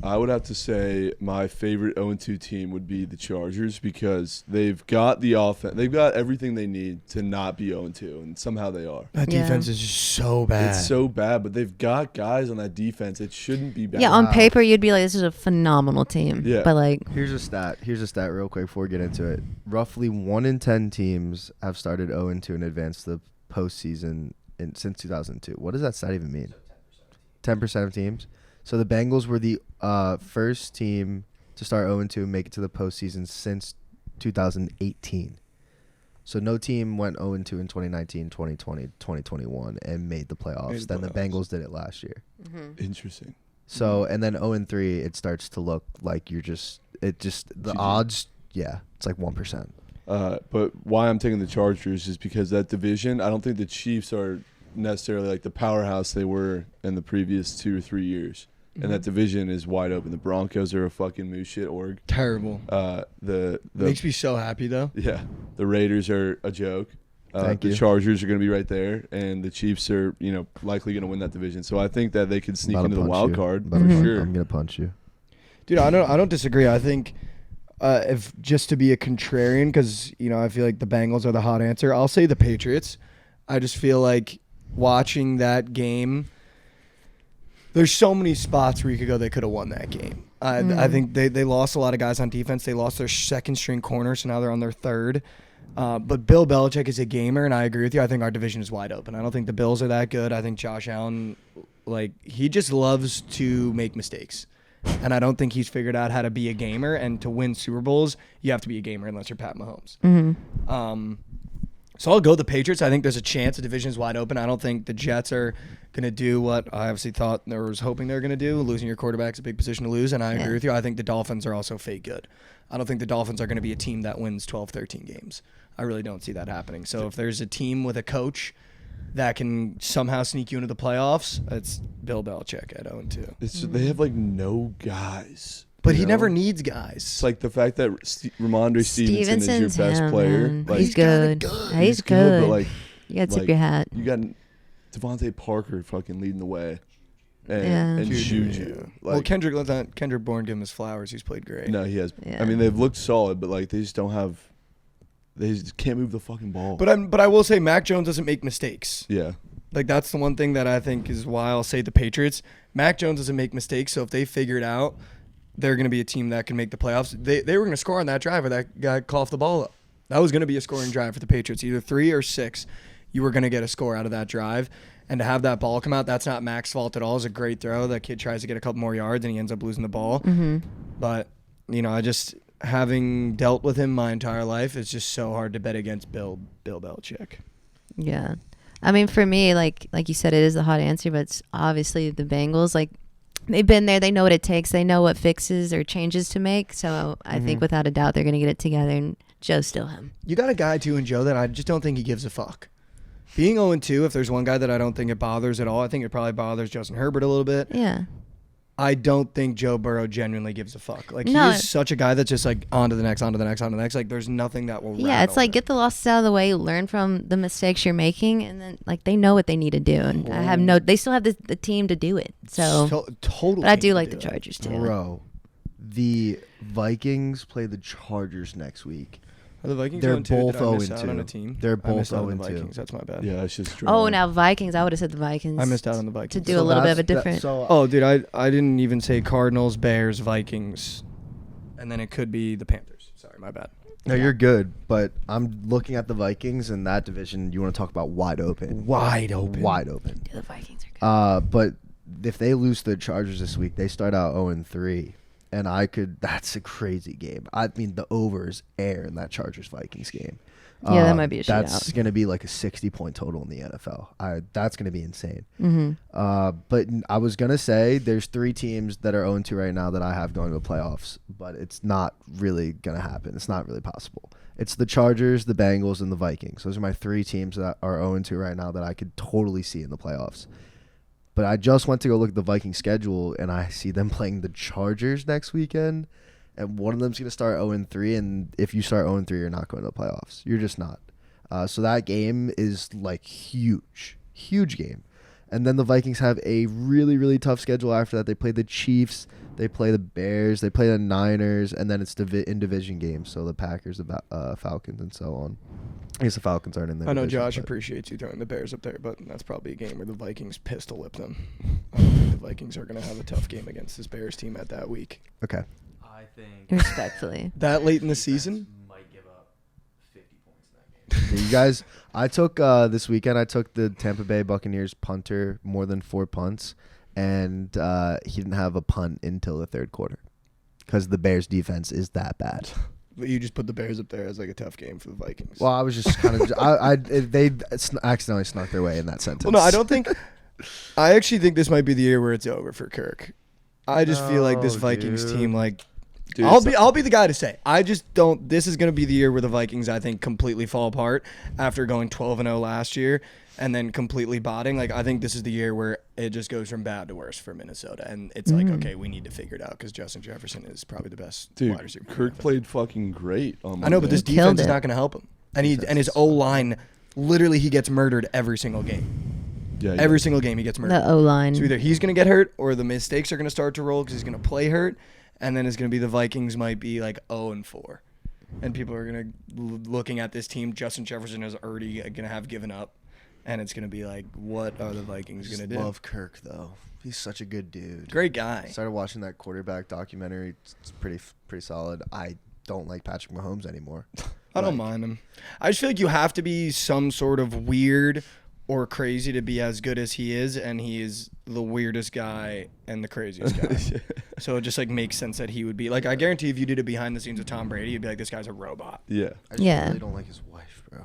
I would have to say my favorite 0-2 team would be the Chargers because they've got the offense. They've got everything they need to not be 0-2, and somehow they are. That Yeah. defense is just so bad. It's so bad, but they've got guys on that defense. It shouldn't be bad. Yeah, on paper you'd be like, this is a phenomenal team. Yeah. But like, Here's a stat real quick before we get into it. Roughly 1 in 10 teams have started 0-2 and advanced to the postseason since 2002. What does that stat even mean? 10% of teams. So the Bengals were the first team to start 0-2 and make it to the postseason since 2018. So no team went 0-2 in 2019, 2020, 2021 and made the playoffs. Made the Then the playoffs. Bengals did it last year. Interesting. So and then 0-3, it starts to look like the GG. odds. Yeah, it's like 1%. But why I'm taking the Chargers is because that division, I don't think the Chiefs are necessarily like the powerhouse they were in the previous 2 or 3 years. And that division is wide open. The Broncos are a fucking moose shit org. Terrible. The Makes me so happy though. Yeah, the Raiders are a joke. Thank the you. Chargers are going to be right there, and the Chiefs are, likely going to win that division. So I think that they could sneak About to into the punch wild you. card About for to punch- sure. I'm gonna punch you. Dude, I don't disagree. I think if just to be a contrarian, because I feel like the Bengals are the hot answer, I'll say the Patriots. I just feel like watching that game, there's so many spots where you could go they could have won that game. I think they lost a lot of guys on defense. They lost their second string corner, so now they're on their third. But Bill Belichick is a gamer, and I agree with you. I think our division is wide open. I don't think the Bills are that good. I think Josh Allen, he just loves to make mistakes. And I don't think he's figured out how to be a gamer. And to win Super Bowls, you have to be a gamer unless you're Pat Mahomes. So I'll go the Patriots. I think there's a chance the division is wide open. I don't think the Jets are going to do what I obviously thought or was hoping they were going to do. Losing your quarterback's a big position to lose, and I agree with you. I think the Dolphins are also fake good. I don't think the Dolphins are going to be a team that wins 12, 13 games. I really don't see that happening. So if there's a team with a coach that can somehow sneak you into the playoffs, it's Bill Belichick at 0-2. They have no guys. But you he know? never needs guys. It's like the fact that Ramondre Stevenson is your Stevenson's best him, player. man. Like, He's good. He's good. But You got to tip your hat. you got Devontae Parker fucking leading the way, and Juju. Well, Kendrick Bourne, give him his flowers. He's played great. No, he has. Yeah. I mean, they've looked solid, but they just don't have. They just can't move the fucking ball. But I will say Mac Jones doesn't make mistakes. yeah, That's the one thing that I think is why I'll say the Patriots. Mac Jones doesn't make mistakes, so if they figure it out, they're going to be a team that can make the playoffs. They were going to score on that drive where that guy coughed the ball up. That was going to be a scoring drive for the Patriots. Either 3 or 6, you were going to get a score out of that drive. And to have that ball come out, that's not Mac's fault at all. It's a great throw. That kid tries to get a couple more yards, and he ends up losing the ball. But, I just, having dealt with him my entire life, it's just so hard to bet against Bill Belichick. Yeah. I mean, for me, like you said, it is the hot answer, but it's obviously the Bengals. They've been there. They know what it takes. They know what fixes or changes to make. So I think without a doubt, they're going to get it together. And Joe's still him. You got a guy, too, in Joe that I just don't think he gives a fuck. Being 0-2, if there's one guy that I don't think it bothers at all, I think it probably bothers Justin Herbert a little bit. Yeah. I don't think Joe Burrow genuinely gives a fuck. No. He is such a guy that's just on to the next, on to the next, on to the next. There's nothing that will Yeah, it's rattle get the losses out of the way, learn from the mistakes you're making, and then they know what they need to do. And they still have the team to do it. So totally. but I do like the Chargers too. Bro, the Vikings play the Chargers next week. Are the Vikings They're 0-2? both Did I miss 0-2. out on a team? They're I both missed out on the 0-2. Vikings. That's my bad. yeah, it's just. Oh, drama. now Vikings. I would have said the Vikings. I missed out on the Vikings. to do a little bit of a different. Oh, dude, I didn't even say Cardinals, Bears, Vikings, and then it could be the Panthers. Sorry, my bad. No, you're good, but I'm looking at the Vikings in that division. You want to talk about wide open? Wide open. Wide open. The Vikings are good. But if they lose to the Chargers this week, they start out 0-3, and that's a crazy game. I mean, the over is air in that Chargers-Vikings game. Yeah, that might be a That's shootout. going to be like a 60-point total in the NFL. That's going to be insane. Mm-hmm. But I was going to say there's 3 teams that are 0-2 right now that I have going to the playoffs, but it's not really going to happen. It's not really possible. It's the Chargers, the Bengals, and the Vikings. Those are my 3 teams that are 0-2 right now that I could totally see in the playoffs. But I just went to go look at the Vikings schedule, and I see them playing the Chargers next weekend. And one of them's going to start 0-3, and if you start 0-3, you're not going to the playoffs. You're just not. So that game is huge game. And then the Vikings have a really, really tough schedule after that. They play the Chiefs, they play the Bears, they play the Niners, and then it's in division games. So the Packers, the Falcons, and so on. I guess the Falcons aren't in there. I know Josh appreciates you throwing the Bears up there, but that's probably a game where the Vikings pistol whip them. I don't think the Vikings are going to have a tough game against this Bears team at that week. Okay. I think Respectfully. That late in the season? might give up 50 points in that game. Yeah, you guys, I took this weekend, I took the Tampa Bay Buccaneers punter more than 4 punts, and he didn't have a punt until the third quarter because the Bears defense is that bad. you just put the Bears up there as like a tough game for the Vikings. Well, I was just kind of they accidentally snuck their way in that sentence. Well, no, I don't think. I actually think this might be the year where it's over for Kirk. I just feel like this No, Vikings dude. team, like, Dude, I'll be the guy to say. I just don't. This is going to be the year where the Vikings, I think, completely fall apart after going 12-0 last year and then completely botting. Like, I think this is the year where it just goes from bad to worse for Minnesota, and it's like, okay, we need to figure it out because Justin Jefferson is probably the best wide dude, receiver. Kirk played fucking great on I know, but Monday. this He killed defense is it. not going to help him, and his O line, literally, he gets murdered every single game. Yeah, Every single game he gets murdered. The O line. So either he's going to get hurt or the mistakes are going to start to roll because he's going to play hurt. And then it's going to be the Vikings might be like 0-4. And people are going to looking at this team. Justin Jefferson is already going to have given up. And it's going to be like, what are the Vikings going to do? Love Kirk though. He's such a good dude. Great guy. Started watching that quarterback documentary. It's pretty solid. I don't like Patrick Mahomes anymore. I don't mind him. I just feel like you have to be some sort of weird or crazy to be as good as he is, and he is the weirdest guy and the craziest guy. So it just like makes sense that he would be like. I guarantee if you did it behind the scenes with Tom Brady, you'd be like, this guy's a robot. Yeah. I just Yeah. really don't like his wife, bro.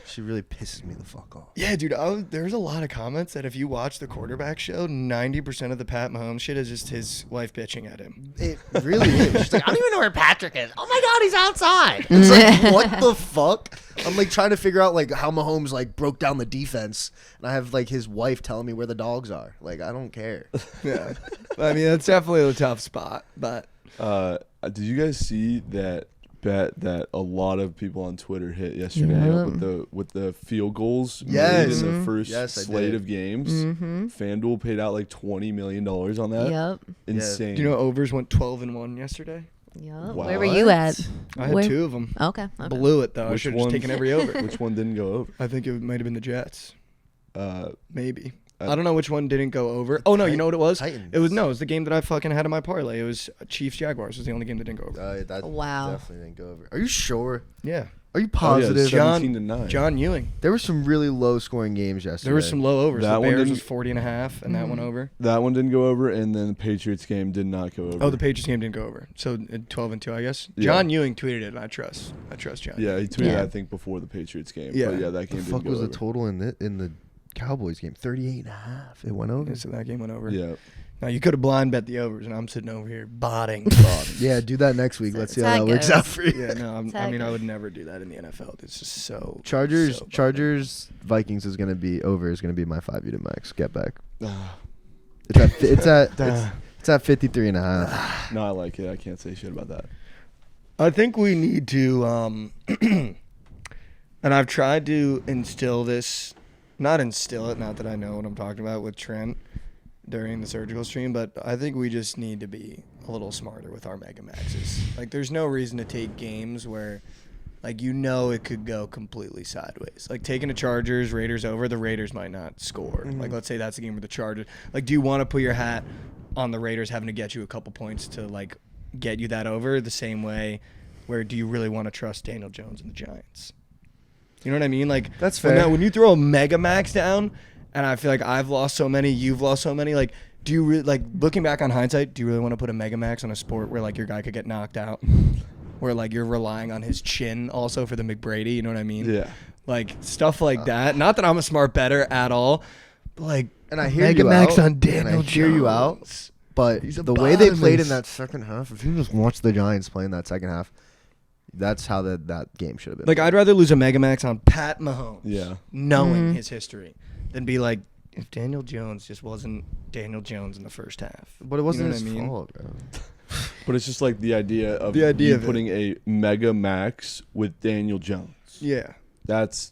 She really pisses me the fuck off. Yeah, dude. There's a lot of comments that if you watch the quarterback show, 90% of the Pat Mahomes shit is just his wife bitching at him. It really is. She's like, I don't even know where Patrick is. Oh my god, he's outside. It's like, what the fuck? I'm like trying to figure out like how Mahomes like broke down the defense, and I have like his wife telling me where the dogs are. Like, I don't care. Yeah, I mean that's definitely a tough spot. But Did you guys see that bet that a lot of people on Twitter hit yesterday Yep. with the field goals Yes. made in the first Yes, I slate did. of games? FanDuel paid out like $20 million on that. Yep. Insane. do you know overs went 12-1 yesterday? Yep. Wow. Where were you at? I had Where- 2 of them. Okay. Blew it though. I Which should have just one? taken every over. Which one didn't go over? I think it might have been the Jets. Uh, Maybe. I don't know which one didn't go over. Oh no, you know what it was? Titans. It was the game that I fucking had in my parlay. It was Chiefs Jaguars. Was the only game that didn't go over. That Wow. definitely didn't go over. Are you sure? Yeah. Are you Oh, yeah, positive? John- 17-9. John Ewing. There were some really low scoring games yesterday. There was some low overs. That The one Bears didn't- was 40.5, and that one over. That one didn't go over, and then the Patriots game did not go over. Oh, the Patriots game didn't go over. So 12-2, I guess. Yeah. John Ewing tweeted it, and I trust John. Yeah, he tweeted Yeah. I think before the Patriots game. Yeah. But yeah, that The game fuck didn't go was over. the total in the Cowboys game? 38.5. It went over. Yeah, so that game went over. Yeah. Now you could have blind bet the overs, and I'm sitting over here botting. Yeah, do that next week. So Let's see that's how how that it works goes. out for you. Yeah, no, That's how I it mean, I goes. would never do that in the NFL. It's just so Chargers, so bad. Chargers, Vikings is gonna be over. Is gonna be my 5 unit max. Get back. It's at 53.5. No, I like it. I can't say shit about that. I think we need to, and I've tried to instill this, not instill it, not that I know what I'm talking about with Trent during the surgical stream, but I think we just need to be a little smarter with our mega maxes. Like, there's no reason to take games where, like, you know it could go completely sideways. Like, taking the Chargers, Raiders over, the Raiders might not score. Like, let's say that's the game where the Chargers, like, do you want to put your hat on the Raiders having to get you a couple points to, like, get you that over the same way where do you really want to trust Daniel Jones and the Giants? You know what I mean? Like, That's when fair. that- when you throw a mega max down, and I feel like I've lost so many, you've lost so many, like, do you really, like, looking back on hindsight, do you really want to put a mega max on a sport where, like, your guy could get knocked out? Where, like, you're relying on his chin also for the McBrady, you know what I mean? Yeah. Like, stuff like that. Not that I'm a smart bettor at all, but, like, And I hear mega you max out, on Daniel and I hear you out. Jones. But He's a the way they played in bottomless. that second half, if you just watch the Giants play in that second half, that's how that game should have been. Like, I'd rather lose a mega max on Pat Mahomes, Yeah. knowing his history, than be like, if Daniel Jones just wasn't Daniel Jones in the first half. But it wasn't You know his what I mean? fault, bro. But it's just like the idea of The idea you of it. putting a mega max with Daniel Jones. Yeah. That's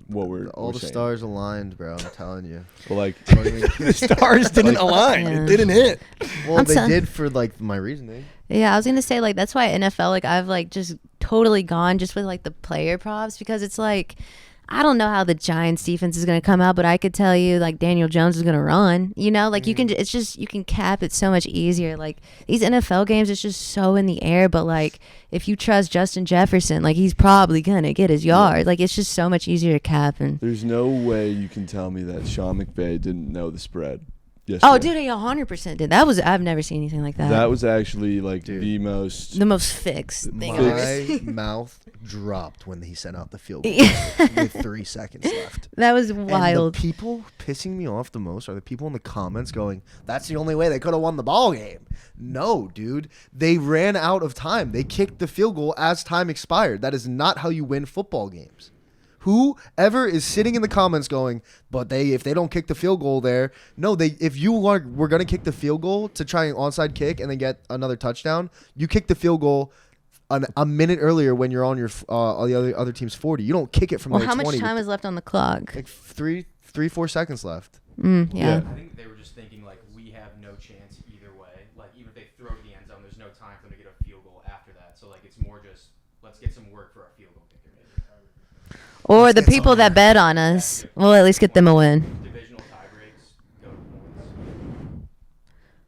what we're All we're the saying. stars aligned, bro. I'm telling you. But like, The stars didn't align. Yeah. It didn't hit. Well, I'm they sorry. did for like my reasoning. Yeah, I was gonna say like that's why NFL like I've like just totally gone just with like the player props because it's like I don't know how the Giants defense is gonna come out, but I could tell you like Daniel Jones is gonna run. You know, like you can it's just you can cap it so much easier. Like these NFL games, it's just so in the air. But like if you trust Justin Jefferson, like he's probably gonna get his yard. Like it's just so much easier to cap and. there's no way you can tell me that Sean McVay didn't know the spread Oh, dude, he 100% did. I've never seen anything like that. That was actually like Dude. the most. the most fixed thing I've ever My seen. mouth dropped when he sent out the field goal Yeah. with 3 seconds left. That was And wild. the people pissing me off the most are the people in the comments going, "That's the only way they could have won the ball game." No, dude. They ran out of time. They kicked the field goal as time expired. That is not how you win football games. Whoever is sitting in the comments going, but if they don't kick the field goal there, no, if you were gonna kick the field goal to try an onside kick and then get another touchdown, you kick the field goal a minute earlier when you're on your the other team's 40. You don't kick it from Well, their how 20. much time is left on the clock? Like 4 seconds left. Yeah. I think they were just thinking like we have no chance either way. Like even if they throw to the end zone, there's no time for them to get a field goal after that. So like it's more just let's get some work for our field goal kicker. Maybe. Or the people that bet on us, we'll at least get them a win. Divisional tie breaks go to points.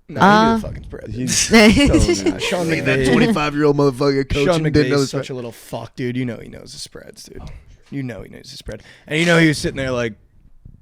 No, he the fucking spread. He's Nah, Sean Hey, that McVay. 25-year-old motherfucker coaching Sean didn't know McVay the is such a spread. little fuck, dude. You know he knows the spreads, dude. You know he knows the spread. And you know he was sitting there like,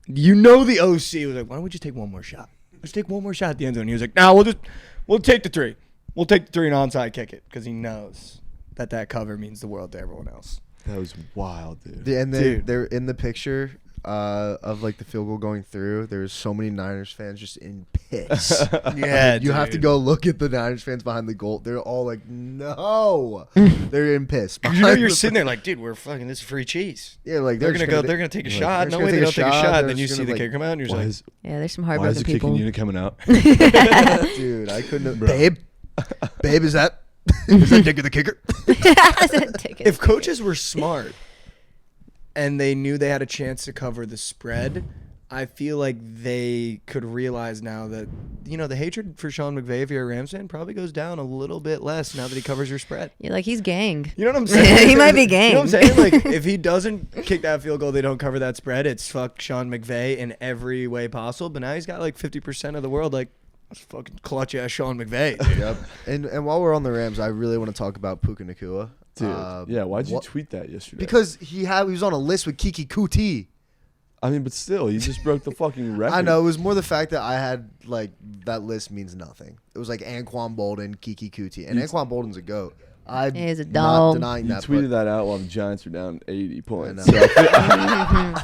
you know the OC was like, why don't we just take one more shot? Let's take one more shot at the end zone. He was like, nah, we'll take the 3. We'll take the 3 and onside kick it because he knows that cover means the world to everyone else. That was wild, dude. And Dude. they're in the picture of like the field goal going through. There's so many Niners fans just in piss. Yeah, You have to dude. go look at the Niners fans behind the goal. They're all like, no. They're in piss. You know Behind you're the- sitting there like, dude, we're fucking. This is free cheese. Yeah, like They're just gonna go. They're gonna take a like, shot. they're No just way gonna they take don't take a shot. They're Then you just see the gonna, kicker come out, and you're Why just is, Yeah, there's some why is heartbroken the people. kicking unit coming out? like, dude, I couldn't have. Bro. Babe, is that Dick the kicker? if coaches were smart and they knew they had a chance to cover the spread, I feel like they could realize now that, you know, the hatred for Sean McVay, if you're a Rams fan, probably goes down a little bit less now that he covers your spread. You're like, he's gang. You know what I'm saying? He might be You know what I'm gang. saying? Like, if he doesn't kick that field goal, they don't cover that spread. It's fuck Sean McVay in every way possible. But now he's got like 50% of the world like, let's fucking clutch ass Sean McVay. Dude. Yep. And while we're on the Rams, I really want to talk about Puka Nacua. Dude, yeah, why'd you what- tweet that yesterday? Because he was on a list with Kiki Kuti. I mean, but still, you just broke the fucking record. I know, it was more the fact that I had, like, that list means nothing. It was like Anquan Bolden, Kiki Kuti. And Anquan Bolden's a GOAT. I'm He is a not dog. denying You that. tweeted but that out while the Giants were down 80 points. know. So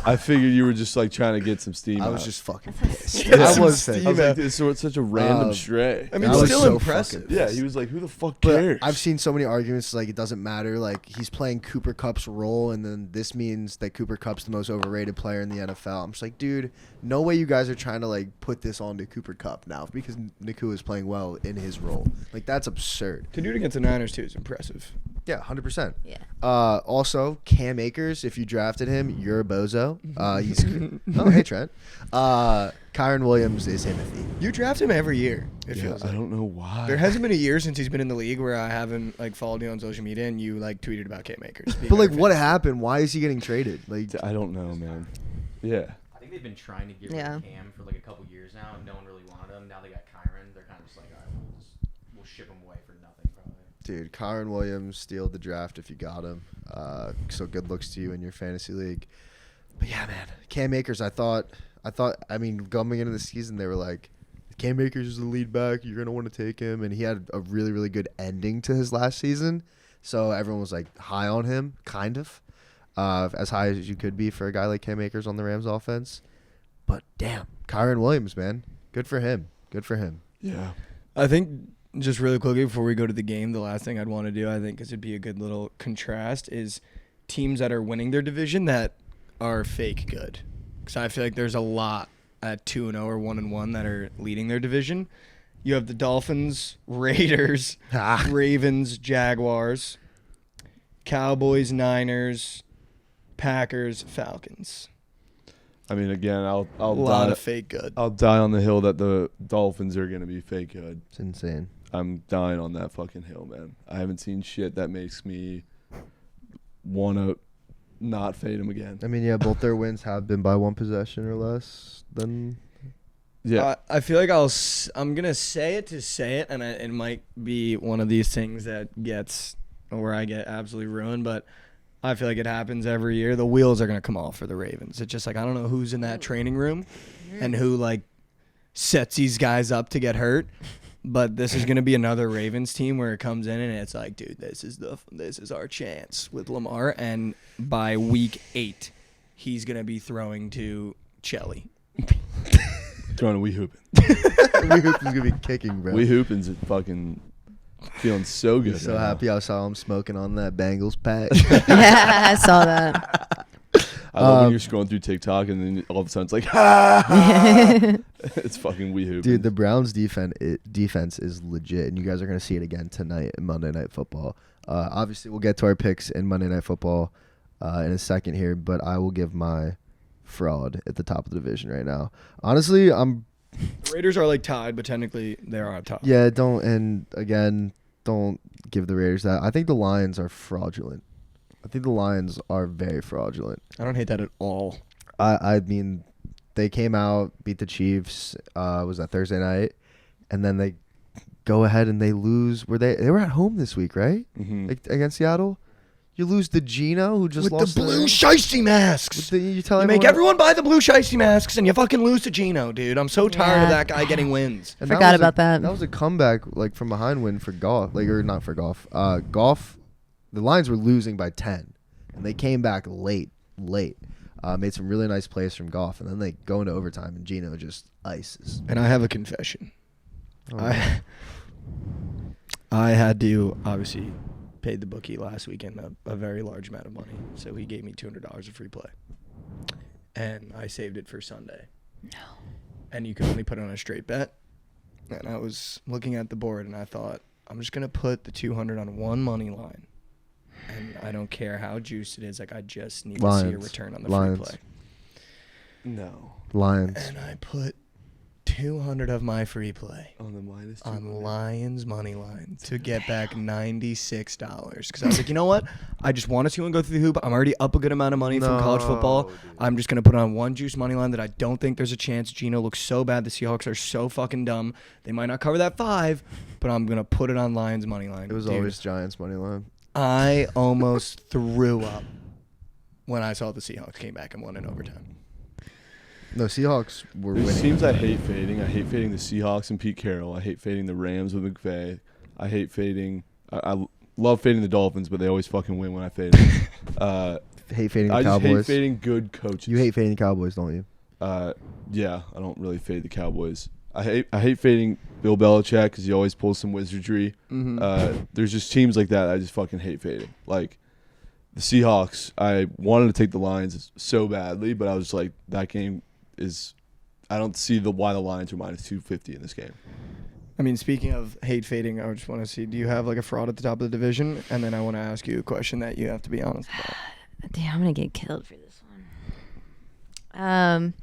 I figured you were just like trying to get some steam I out. was just fucking pissed. Get I some was steam pissed. I was like, this is such a random Um, stray. I mean, I was still so impressive. fucking Yeah, he was like, who the fuck But cares? I've seen so many arguments like it doesn't matter. Like he's playing Cooper Cup's role, and then this means that Cooper Cup's the most overrated player in the NFL. I'm just like, dude, no way you guys are trying to like put this onto Cooper Cup now because Nacua is playing well in his role. Like that's absurd. To do it against the Niners, too, is impressive. Yeah, 100%. Yeah. Also, Cam Akers, if you drafted him, you're a bozo. He's oh hey Trent. Kyron Williams is Timothy. You draft him every year, it yeah, feels I like. don't know why. There hasn't been a year since he's been in the league where I haven't like followed you on social media and you like tweeted about Cam Akers. being But like, our what fan. happened? Why is he getting traded? Like, I don't know, man. Yeah. I think they've been trying to get rid Yeah. of Cam for like a couple years now, and no one really wanted him. Now they got Kyron. They're kind of just like, all right, we'll ship him away for nothing, probably. dude, Kyron Williams steal the draft if you got him. So good looks to you in your fantasy league. But yeah, man, Cam Akers. I mean, coming into the season, they were like, Cam Akers is the lead back. You're gonna want to take him, and he had a really, really good ending to his last season. So everyone was like high on him, kind of, as high as you could be for a guy like Cam Akers on the Rams offense. But damn, Kyron Williams, man, good for him. Good for him. Yeah. I think just really quickly before we go to the game, the last thing I'd want to do, I think, because it'd be a good little contrast, is teams that are winning their division that are fake good. Because I feel like there's a lot at 2-0 or 1-1 that are leading their division. You have the Dolphins, Raiders, Ravens, Jaguars, Cowboys, Niners, Packers, Falcons. I mean, again, I'll A lot die. of fake good. I'll die on the hill that the Dolphins are gonna be fake good. It's insane. I'm dying on that fucking hill, man. I haven't seen shit that makes me wanna not fade them again. I mean, yeah, both their wins have been by one possession or less. Then Yeah. I feel like I'm gonna say it to say it, and it might be one of these things that gets where I get absolutely ruined. But I feel like it happens every year. The wheels are gonna come off for the Ravens. It's just like I don't know who's in that training room, and who like sets these guys up to get hurt. But this is going to be another Ravens team where it comes in and it's like, dude, this is our chance with Lamar. And by week 8, he's going to be throwing to Chelly. Throwing a wee hoopin'. Wee Hoopin's gonna be kicking, bro. Wee hoopin's fucking feeling so good. So now. happy I saw him smoking on that Bengals patch. Yeah, I saw that. I love when you're scrolling through TikTok and then all of a sudden it's like, ha! It's fucking wee hoopin'. Dude, the Browns defense is legit, and you guys are gonna see it again tonight in Monday Night Football. Obviously, we'll get to our picks in Monday Night Football in a second here, but I will give my fraud at the top of the division right now. Honestly, The Raiders are like tied, but technically they are on top. yeah, don't give the Raiders that. I think the Lions are fraudulent. I think the Lions are very fraudulent. I don't hate that at all. I mean, they came out, beat the Chiefs, was that Thursday night, and then they go ahead and they lose. They were at home this week, right? Mhm. Like, against Seattle? You lose to Gino, who just With lost the blue shiesty masks. you tell You make everyone buy the blue shiesty masks, and you fucking lose to Gino, dude. I'm so tired of Yeah. that guy getting wins. And Forgot was about that. That was a comeback, like, from behind win for golf, or not for golf. Golf, the Lions were losing by 10, and they came back late. Made some really nice plays from golf, and then they go into overtime, and Gino just ices. And I have a confession. Oh, I had to obviously paid the bookie last weekend a very large amount of money, so he gave me $200 of free play, and I saved it for Sunday. No. And you can only put on a straight bet, and I was looking at the board and I thought, I'm just gonna put the 200 on one money line, and I don't care how juiced it is. Like, I just need to see a return on the free play. No. Lions. And I put 200 of my free play On the minus on 200. Lions money line to get back $96, because I was like, you know what? I just want to see one go through the hoop. I'm already up a good amount of money from college football. dude. I'm just gonna put on one juice money line that I don't think there's a chance. Gino looks so bad. The Seahawks are so fucking dumb. They might not cover that 5, but I'm gonna put it on Lions money line. It was Dude, always Giants money line. I almost threw up when I saw the Seahawks came back and won in overtime. No, Seahawks were There's winning. teams I hate fading. I hate fading the Seahawks and Pete Carroll. I hate fading the Rams with McVay. I hate fading. I love fading the Dolphins, but they always fucking win when I fade them. Hate fading the I just Cowboys. hate fading good coaches. You hate fading the Cowboys, don't you? Yeah, I don't really fade the Cowboys. I hate fading Bill Belichick because he always pulls some wizardry. There's just teams like that I just fucking hate fading. Like the Seahawks, I wanted to take the Lions so badly, but I was like, that game is. I don't see why the Lions are minus 250 in this game. I mean, speaking of hate fading, I just want to see, do you have like a fraud at the top of the division? And then I want to ask you a question that you have to be honest about. Damn, I'm gonna get killed for this one.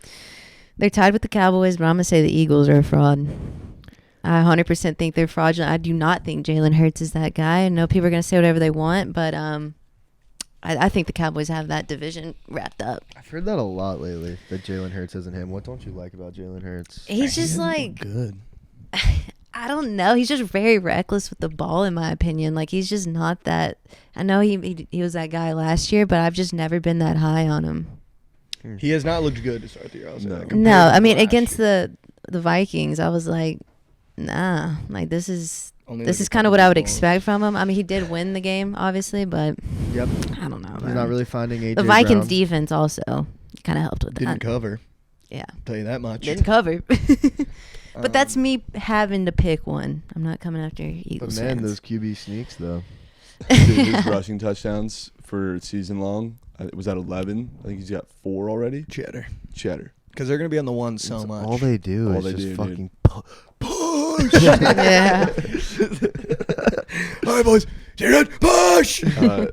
They're tied with the Cowboys, but I'm gonna say the Eagles are a fraud. I 100% think they're fraudulent. I do not think Jalen Hurts is that guy. I know people are gonna say whatever they want, but I think the Cowboys have that division wrapped up. I've heard that a lot lately, that Jalen Hurts isn't him. What don't you like about Jalen Hurts? He's just like, good. I don't know. He's just very reckless with the ball, in my opinion. Like, he's just not that. I know he was that guy last year, but I've just never been that high on him. He has not looked good to start the year. I'll say that, compared No, to I mean last against year. the Vikings, I was like, nah. Like, this is Only this like is a kind of couple what I would balls. expect from him. I mean, he did win the game, obviously, but Yep. I don't know. He's man. not really finding AJ The Vikings Brown. defense also kind of helped with Didn't that. cover. Yeah, Tell you that much. didn't cover. But that's me having to pick one. I'm not coming after But Eagles man, fans. those QB sneaks, though. Dude, his rushing touchdowns for season long, it was at 11. I think he's got 4 already. cheddar. Cheddar. Because they're going to be on the one so It's much. all they do All is they just do, fucking push. Yeah. All right, boys. Push!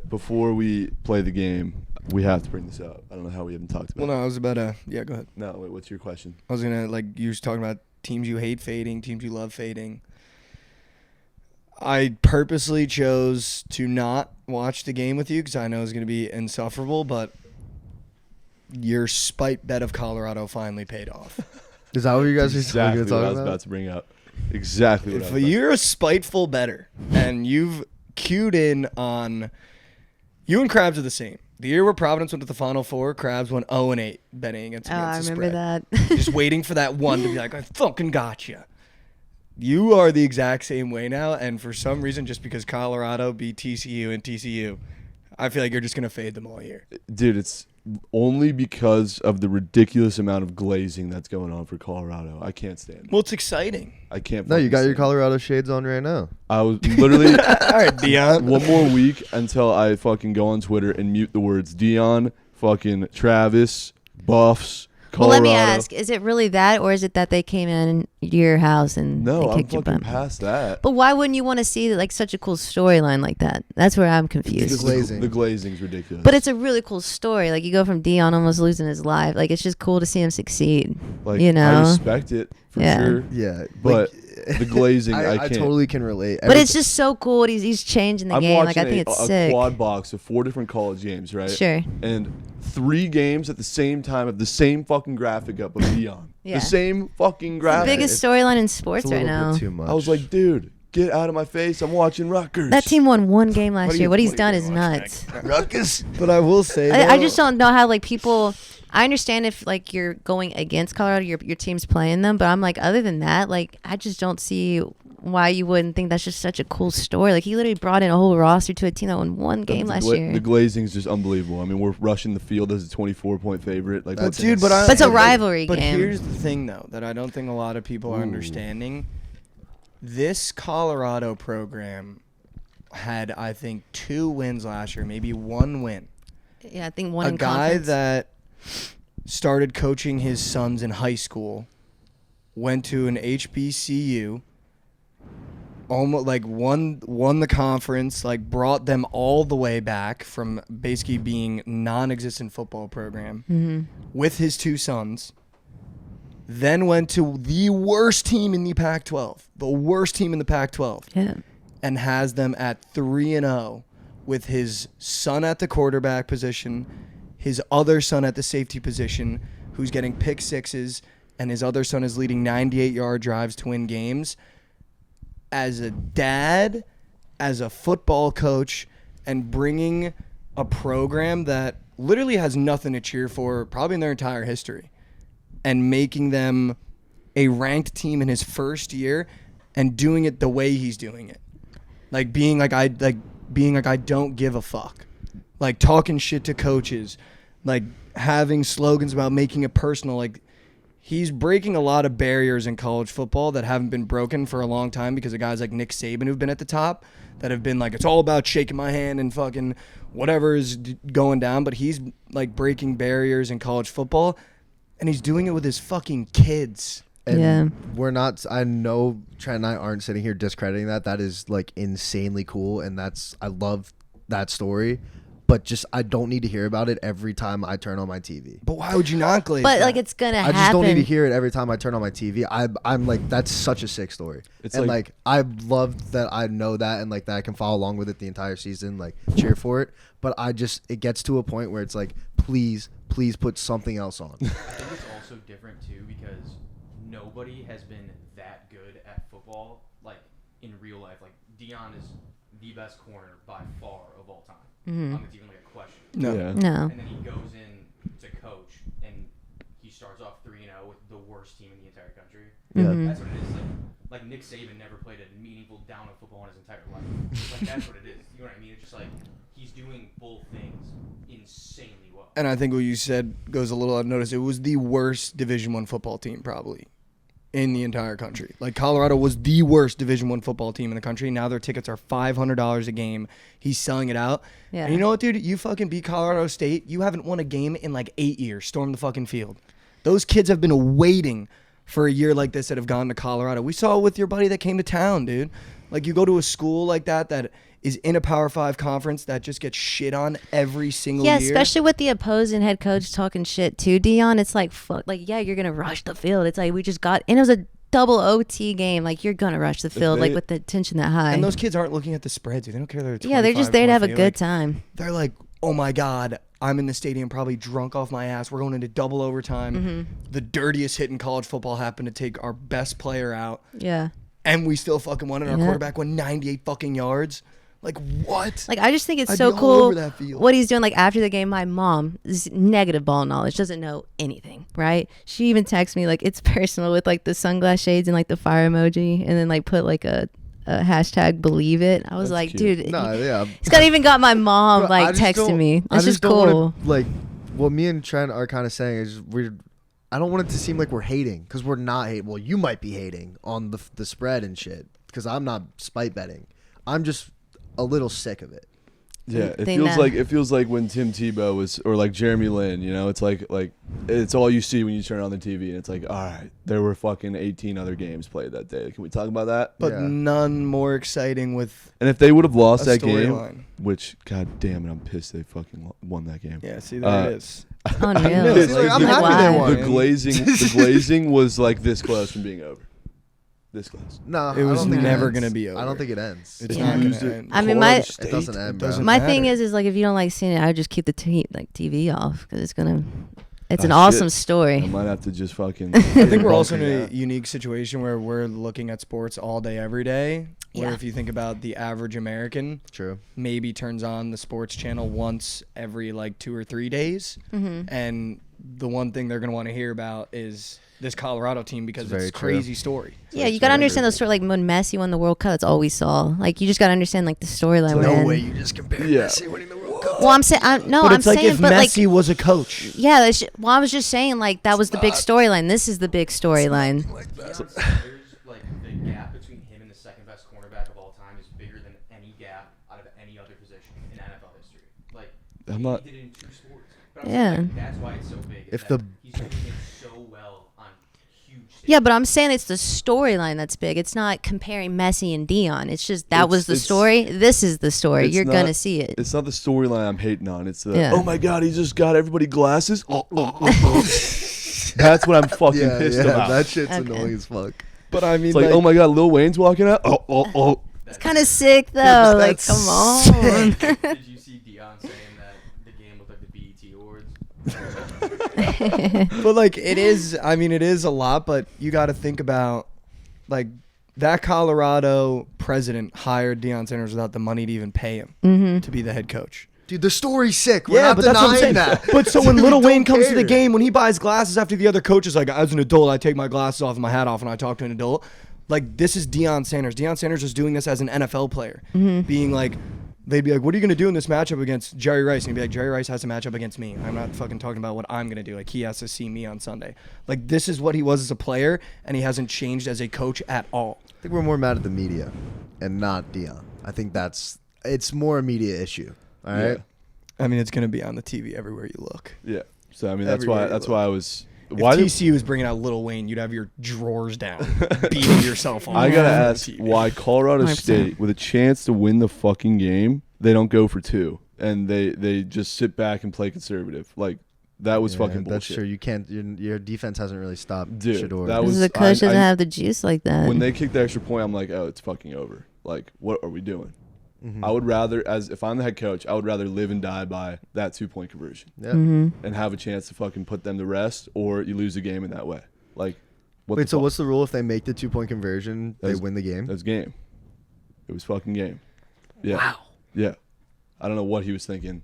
Before we play the game, we have to bring this up. I don't know how we haven't talked about Well, it. no, I was about to... Yeah, go ahead. No, wait, what's your question? I was going to, like, you was talking about teams you hate fading, teams you love fading. I purposely chose to not watch the game with you because I know it's going to be insufferable, but your spite bet of Colorado finally paid off. Is that what you guys Exactly are what I talking was about? about to bring up. Exactly what I If was about. you're a spiteful bettor and you've cued in on... You and Krabs are the same. The year where Providence went to the Final Four, Crabs went 0-8 betting against I the remember spread. that. Just waiting for that one to be like, I fucking got you. You are the exact same way now, and for some reason, just because Colorado beat TCU and TCU, I feel like you're just going to fade them all year. Dude, it's only because of the ridiculous amount of glazing that's going on for Colorado. I can't stand it. Well, it's exciting. I can't. No, you got your stand it. Colorado shades on right now. I was literally All right, Deion. one more week until I fucking go on Twitter and mute the words Deion, fucking Travis, Buffs, Well, Colorado. let me ask: is it really that, or is it that they came in your house and No, they I'm kicked your fucking butt? past that. But why wouldn't you want to see like such a cool storyline like that? That's where I'm confused. Because glazing. the glazing's ridiculous. But it's a really cool story. Like you go from Deion almost losing his life. Like it's just cool to see him succeed. like, you know? I respect it for Yeah. sure. Yeah, But the glazing, I I can't. totally can relate. But it's just so cool. He's changing the I'm game. Like watching I think it's a sick. quad box of 4 different college games, right? Sure. And 3 games at the same time of the same fucking graphic up of Deion. Yeah. The same fucking graphic. Biggest storyline in it's sports a right little now. bit too much. I was like, dude, get out of my face. I'm watching Rutgers. That team won one game last year. What he's done is watching nuts. Ruckus. But I will say, I though, just don't know how like people. I understand if like you're going against Colorado, your team's playing them, but I'm like, other than that, like I just don't see why you wouldn't think that's just such a cool story. Like he literally brought in a whole roster to a team that won one game last year. The glazing's just unbelievable. I mean, we're rushing the field as a 24-point favorite. Like, That's that's dude, but But it's a but- rivalry But game. here's the thing, though, that I don't think a lot of people are understanding. This Colorado program had, I think, 2 wins last year, maybe 1 win. Yeah, I think one A in guy conference. that started coaching his sons in high school, went to an HBCU, almost like won the conference, like brought them all the way back from basically being non-existent football program with his 2 sons. Then went to the worst team in the Pac-12, the worst team in the Pac-12, Yeah. and has them at 3-0 with his son at the quarterback position, his other son at the safety position, who's getting pick sixes, and his other son is leading 98-yard drives to win games. As a dad, as a football coach, and bringing a program that literally has nothing to cheer for probably in their entire history, and making them a ranked team in his first year and doing it the way he's doing it. Like being like I don't give a fuck. Like talking shit to coaches, like having slogans about making it personal. Like he's breaking a lot of barriers in college football that haven't been broken for a long time because of guys like Nick Saban who've been at the top that have been like, it's all about shaking my hand and fucking whatever is going down. But he's like breaking barriers in college football, and he's doing it with his fucking kids. And Yeah. we're not. I know Trent and I aren't sitting here discrediting that. That is like insanely cool, and I love that story. But just I don't need to hear about it every time I turn on my TV. But why would you not glaze But that? like it's gonna I happen. just don't need to hear it every time I turn on my TV. I'm like, that's such a sick story. It's and like- like I love that I know that and like that I can follow along with it the entire season, like cheer for it. But it gets to a point where it's like, please put something else on. I think it's also different too because nobody has been that good at football like in real life. Like Deion is the best corner by far of all time. It's even like a question. No. Yeah. No. And then he goes in to coach and he starts off 3-0 with the worst team in the entire country. Mhm. That's what it is. Like Nick Saban never played a meaningful down of football in his entire life. Like that's what it is. You know what I mean? It's just like he's doing both things insanely well. And I think what you said goes a little unnoticed. It was the worst Division I football team probably in the entire country. Like Colorado was the worst Division I football team in the country. Now their tickets are $500 a game. He's selling it out. Yeah. And you know what, dude? You fucking beat Colorado State. You haven't won a game in like 8 years. Storm the fucking field. Those kids have been waiting for a year like this that have gone to Colorado. We saw it with your buddy that came to town, dude. Like you go to a school like that is in a Power 5 conference that just gets shit on every single Yeah, year. especially with the opposing head coach talking shit to Deion. It's like, fuck, like, yeah, you're going to rush the field. It's like, we just got, and it was a double OT game. Like, you're going to rush the field, like, with the tension that high. And those kids aren't looking at the spreads. They don't care. They're just there to have a good time. They're like, oh my God, I'm in the stadium probably drunk off my ass. We're going into double overtime. The dirtiest hit in college football happened to take our best player out. Yeah. And we still fucking won it. Our Yeah. quarterback went 98 fucking yards. Like what? Like, I just think it's I'd so be all cool over that field. what he's doing. Like, after the game, my mom is negative ball knowledge, doesn't know anything, right? She even texts me, like, it's personal with, like, the sunglass shades and, like, the fire emoji, and then, like, put, like, a hashtag believe it. I was That's like, cute. dude, No, yeah. he's got even got my mom, Bro, like, I just texting don't- me. I That's just don't wanna, cool. like, what me and Trent are kind of saying is I don't want it to seem like we're hating, because we're not hating. Well, you might be hating on the spread and shit, because I'm not spite betting. I'm just a little sick of it. Yeah, it They feels know. like when Tim Tebow was, or like Jeremy Lin, you know, it's like it's all you see when you turn on the TV, and it's like, all right, there were fucking 18 other games played that day. Can we talk about that? But Yeah. none more exciting with And if they would have lost a that game, storyline. which god damn it, I'm pissed they fucking won that game. Yeah, see, there it is. Unreal. know, See, like, I'm Like, happy why? they won. The glazing was like this close from being over. This close. No, It was I don't think never ends. gonna be I don't over. think it ends. It's Yeah. not Used gonna it. end. I mean, Colorado my- State. It doesn't end, bro. doesn't My matter. thing is like, if you don't like seeing it, I would just keep the TV off, because it's gonna. It's an Ah, awesome shit. story. I might have to just fucking. I think we're also in Yeah. a unique situation where we're looking at sports all day, every day. Where Yeah. if you think about the average American, True. maybe turns on the sports channel once every like 2 or 3 days, and the one thing they're gonna want to hear about is this Colorado team because It's it's very a true. crazy story. Yeah, you gotta understand the story. Like when Messi won the World Cup, that's all we saw. Like, you just gotta understand like the storyline. we're in. you just compare Yeah. Messi winning the World Cup. Well, I'm saying, no, But I'm it's like saying, if but like, Messi was a coach. yeah. Well, I was just saying like that was the big storyline. This is the big storyline. Deion Sanders, like the gap between him and the second best cornerback of all time is bigger than any gap out of any other position in NFL history. Like I'm not- he did it in 2 sports. But I'm Yeah. saying, like, that's why it's so big. If If the- he's doing it so well on huge stages. Yeah, but I'm saying it's the storyline that's big. It's not comparing Messi and Deion. It's just that was the It's- story. This is the story. It's You're not- gonna see it. It's not the storyline I'm hating on. It's the Yeah. oh my god, he just got everybody glasses. That's what I'm fucking Yeah, pissed yeah, about. that shit's Okay. annoying as fuck. But I mean, It's like, oh my god, Lil Wayne's walking out. It's kind of sick though. but Like, that's come on. Did you see Deion saying that the game looked like the BET Awards? But like it is, I mean, it is a lot, but you got to think about like that Colorado president hired Deion Sanders without the money to even pay him to be the head coach. Dude, the story's sick. We're not but that's what I'm denying saying. that. But so when We Lil don't Wayne comes to the care. game, when he buys glasses after the other coach is like, as an adult, I take my glasses off and my hat off and I talk to an adult. Like, this is Deion Sanders. Deion Sanders is doing this as an NFL player. Being like, they'd be like, what are you going to do in this matchup against Jerry Rice? And he'd be like, Jerry Rice has a matchup against me. I'm not fucking talking about what I'm going to do. Like, he has to see me on Sunday. Like, this is what he was as a player, and he hasn't changed as a coach at all. I think we're more mad at the media and not Deion. I think it's more a media issue. All right. Yeah. I mean, it's going to be on the TV everywhere you look. Yeah. So I mean, that's Everywhere why. you That's look. why I was. If Why did TCU was bringing out Lil Wayne, you'd have your drawers down, beating yourself on. I gotta on ask TV. why Colorado 100%. State, with a chance to win the fucking game, they don't go for 2 and they just sit back and play conservative. Like that was Yeah, fucking That's bullshit. true. You can't. Your defense hasn't really stopped Dude, Shador. that This was is the coach I- doesn't have the juice like that. When they kicked the extra point, I'm like, oh, it's fucking over. Like, what are we doing? Mhm. I would rather, if I'm the head coach, I would rather live and die by that 2-point conversion Yeah. and have a chance to fucking put them to rest, or you lose the game in that way. Like, what Wait. the So fuck? what's the rule? If they make the 2-point conversion, they That's- win the game. That's game. It was fucking game. Yeah. Wow. Yeah. I don't know what he was thinking.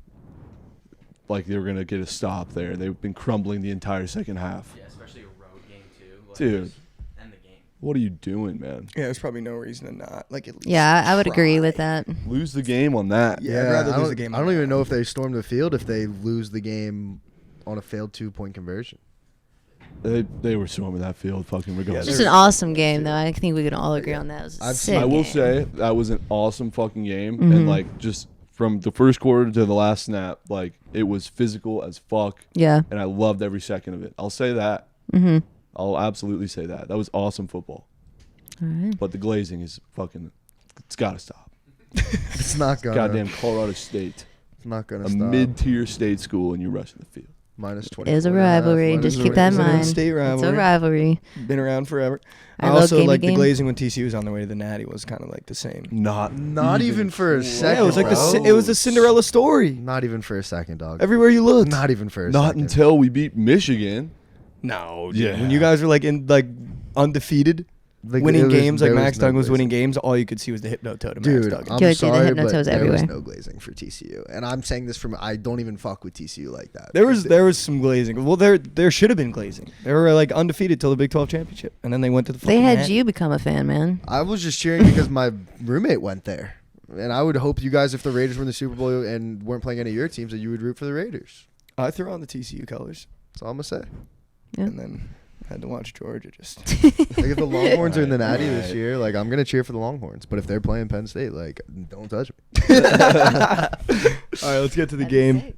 Like they were gonna get a stop there. They've been crumbling the entire second half. Yeah, especially a road game too. Like, Dude. just end the game. What are you doing, man? Yeah, there's probably no reason to not. Like, at least Yeah, I would agree try. with that. Lose the game on that. Yeah, I'd rather I lose don't, the game I on don't that. even know if they storm the field if they lose the game on a failed 2-point conversion. They were storming that field fucking regardless. Just an awesome game, though. I think we can all agree on that. It was a I've sick I will game. say that was an awesome fucking game, Mhm. and like just from the first quarter to the last snap, like it was physical as fuck, Yeah. and I loved every second of it. I'll say that. Mm-hmm. I'll absolutely say that. That was awesome football. All right. But the glazing is fucking. It's gotta stop. It's not gonna. Goddamn Colorado State, It's not gonna a stop. mid-tier state school, and you're rushing the field. Minus 20. It was a rivalry. Just keep that in It's an mind. in-state It's a rivalry. rivalry. Been around forever. I I love also game to like the game. glazing when TCU was on the way to the Natty was kind of like the same. Not even for a second. Yeah, it was like bro. it was a Cinderella story. Not even for a second, dog. Everywhere you looked. Not even for a Not second. until we beat Michigan. No, Yeah. When you guys were like undefeated. Like, winning it was- games, like there Max was no Duggan was winning glazing. games, all you could see was the hypno toe to Max Dude, Duggan. I'm Dude, the sorry, but hypnotoes there was everywhere. no glazing for TCU, and I'm saying this from I don't even fuck with TCU like that. There was some glazing. Well, there should have been glazing. They were like undefeated till the Big 12 championship, and then they went to the. They fucking had net. you become a fan, man. I was just cheering because my roommate went there, and I would hope you guys, if the Raiders were in the Super Bowl and weren't playing any of your teams, that you would root for the Raiders. I threw on the TCU colors, That's all I'm gonna say. Yeah. and then had to watch Georgia just. Like if the Longhorns are in the Right, Natty this right. year, like I'm gonna cheer for the Longhorns. But if they're playing Penn State, like don't touch me. All right, let's get to the game.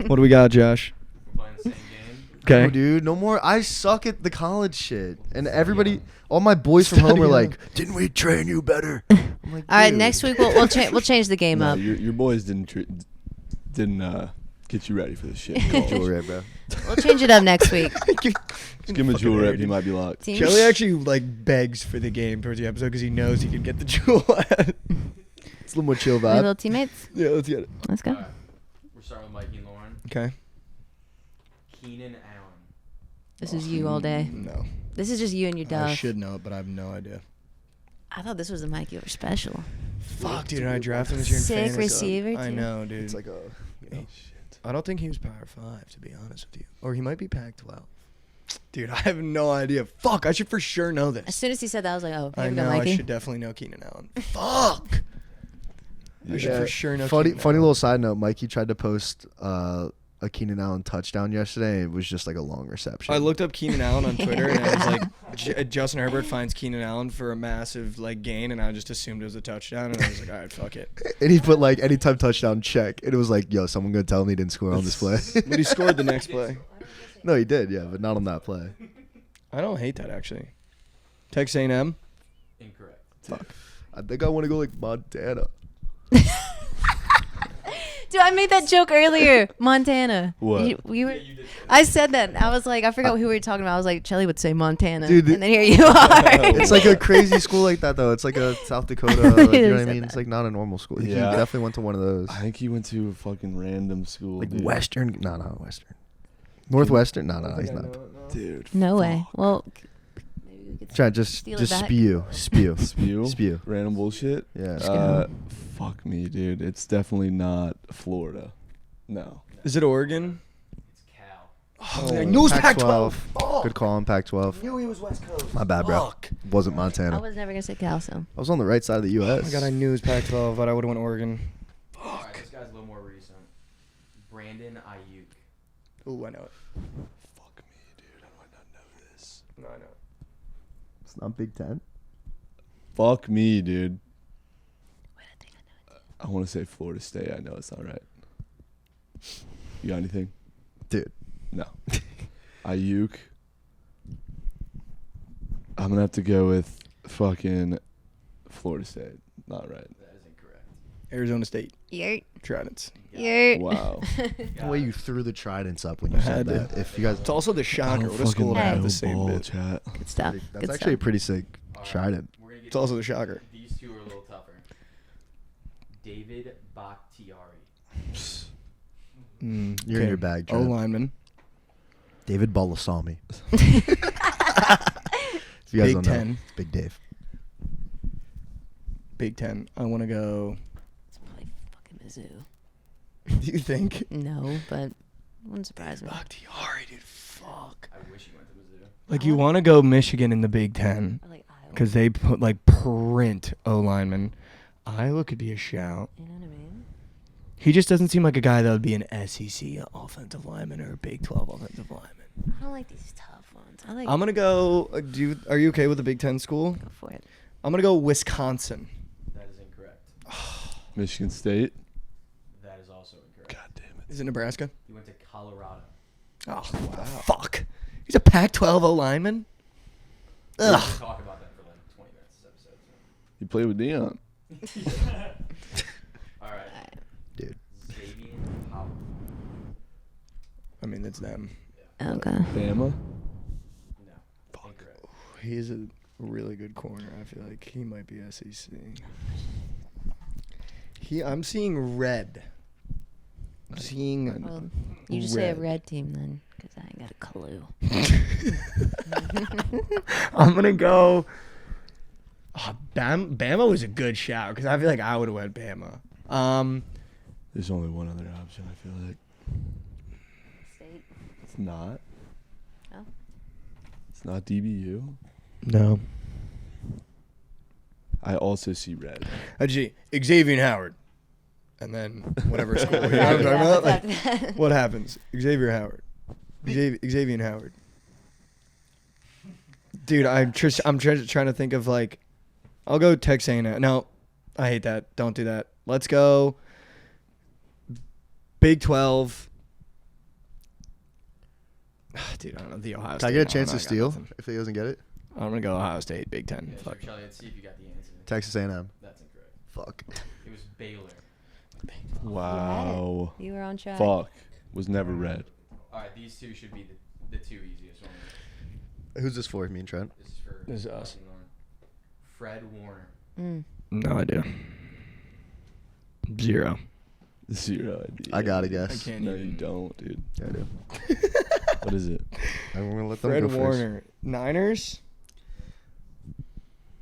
What do we got, Josh? We're playing the same game. Okay. No, dude, no more. I suck at the college shit, and everybody, all my boys from home Study are on. like, "Didn't we train you better?" I'm like, All right, "Dude." next week we'll change the game No, up. your boys didn't get you ready for this shit. Jewel red, bro. We'll change it up next week. Just give him a jewel rep, he might be locked. Team- Kelly actually like begs for the game towards the episode because he knows he can get the jewel. It's a little more chill My vibe. little teammates. Yeah, let's get it. Let's go. All right. We're starting with Mikey and Lauren. Okay. Keenan Allen. This is you all day. No. This is just you and your I duff. should know it, but I have no idea. I thought this was a Mike Yoder special. Fuck, dude, and I drafted him this year in Sick fantasy. receiver, I too. know, dude. It's like a. I don't think he was Power 5, to be honest with you. Or he might be Pac-12. Dude, I have no idea. Fuck, I should for sure know As this. soon as he said that, I was like, oh, I here we know, go, I Mikey. should definitely know Keenan Allen. Fuck! I should for sure know Funny, Keenan funny Allen. little side note. Mikey tried to post a Keenan Allen touchdown yesterday. It was just like a long reception. I looked up Keenan Allen on Twitter, and it was like Justin Herbert finds Keenan Allen for a massive like gain, and I just assumed it was a touchdown, and I was like, all right, fuck it. and he put like anytime touchdown check. And it was like, yo, someone gonna tell him he didn't score on this play. But he scored the next play. No, he did, yeah, but not on that play. I don't hate that actually. Texas A&M. Incorrect. I think I want to go like Montana. Dude, I made that joke earlier. Montana. What? You were, Yeah, you did. I said that. I was like, I forgot who we were talking about. I was like, Chelly would say Montana. Dude, and then here you are. It's like a crazy school like that though. It's like a South Dakota. Like, you know what I Said mean? that. It's like not a normal school. He Yeah. definitely went to one of those. I think he went to a fucking random school. Like dude. Western. No, not Western. Northwestern. No, he's not. Dude. No way. Well, maybe we could Try just steal it back. spew. Spew? Spew. Random bullshit? Yeah. Fuck me, dude. It's definitely not Florida. No. Is it Oregon? It's Cal. Oh, I knew it was Pac-12. Fuck. Good call on Pac-12. Knew he was West Coast. My bad, bro. Fuck. Wasn't I Montana. was never gonna say Cal, so I was on the right side of the Oh U.S. my god, I knew it was Pac-12, but I would have went Oregon. All right, this guy's a little more recent. Brandon Ayuk. Ooh, I know it. Fuck me, dude. How do I not know this? No, I know it. It's not Big Ten. Fuck me, dude. wait, I think I know it. I want to say Florida State. I know it's not right. You got anything? Dude. No. Ayuk. I'm gonna have to go with fucking Florida State. Not right. That is incorrect. Arizona State. Yurt. Tridents. Yurt. Wow. The way you threw the tridents up when you I said had to. that. If you guys, It's also the I shocker. don't What a school fucking to have know the same ball, bit. chat. Good stuff. that's Good actually a stuff. pretty sick All right, trident. We're gonna get It's also the shocker. These two are a little tougher. David Bakhtiari. You're in your bag, O Trent. lineman. David Balasami. If you guys Big don't know, 10. it's Big Dave. Big Ten. I want to go. It's probably fucking Mizzou. Do you think? No, but wouldn't surprise me. Bakhtiari, dude. Fuck. I wish he went to Mizzou. Like, you want to go Michigan in the Big Ten I like Iowa. because they put, like, print O lineman. Iowa could be a shout. You know what I mean? He just doesn't seem like a guy that would be an SEC offensive lineman or a Big 12 offensive lineman. I don't like these tough ones. I like. I'm going to go. Are you okay with the Big Ten school? Go for it. I'm going to go Wisconsin. That is incorrect. Michigan State. That is also incorrect. God damn it. Is it Nebraska? He went to Colorado. Oh, fuck. He's a Pac-12 O lineman? We're gonna Ugh. talk about that for like 20 minutes this episode. You played with Deion. All right. Dude. Xavier Howard. I mean, it's them. Okay. Bama. No. Incorrect. He's a really good corner. I feel like he might be SEC. I'm seeing red. I'm seeing. Well, you just say a Red. red team then, because I ain't got a clue. I'm gonna go. Bama was a good shout because I feel like I would have went Bama. There's only one other option. I feel like State. it's not. Oh. It's not DBU. No. I also see red. Xavier Howard. And then whatever school. You know what I'm talking about? Like, what happens? Xavier Howard. Xavier Howard. Dude, I'm trying to think of like, I'll go Texas A&M. No, I hate that. Don't do that. Let's go Big 12. Dude, I don't know. The Ohio State. Can I get a chance to I got steal nothing. if he doesn't get it? I'm going to go Ohio State, Big 10. Yeah, Fuck. sure, Charlie, let's see if you got the answer. Texas A&M. That's incorrect. Fuck. It was Baylor. Wow. You were on track. Fuck. Was never red. All right, these two should be the two easiest ones. Who's this for? Me and Trent? This is for This is us. Lauren. Fred Warner. No idea. 0. 0 idea. I gotta I guess. can't No, even. you don't, dude. Yeah, I do. What is it? I'm gonna let them Fred go first. Warner. Niners?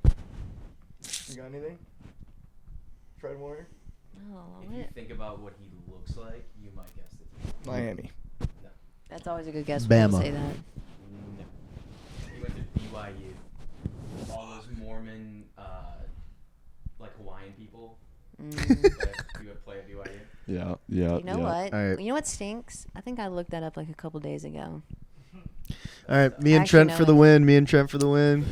You got anything? Fred Warner? Oh, If you think about what he looks like, you might guess it. Miami. that's always a good guess. Bama. People say that. No. He went to BYU. All those Mormon, like Hawaiian people that you would play at BYU. Yeah. You know what? All right. You know what stinks? I think I looked that up like a couple days ago. All right, me and Actually, Trent no, for the I- win. Me and Trent for the win.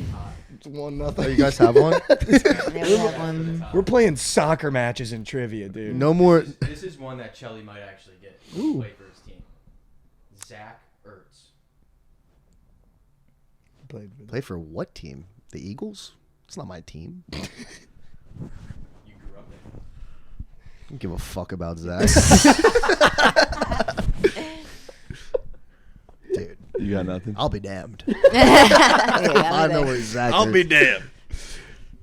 It's 1-0. Oh, you guys have one? Yeah, we have one. We're playing soccer matches in trivia, dude. No more. This is one that Chelly might actually get. Ooh. Play for his team. Zach Ertz. Play for what team? The Eagles? It's not my team. You grew up there. I don't give a fuck about Zach. Dude, You got nothing? I'll be damned. I I know where Zach is. damned.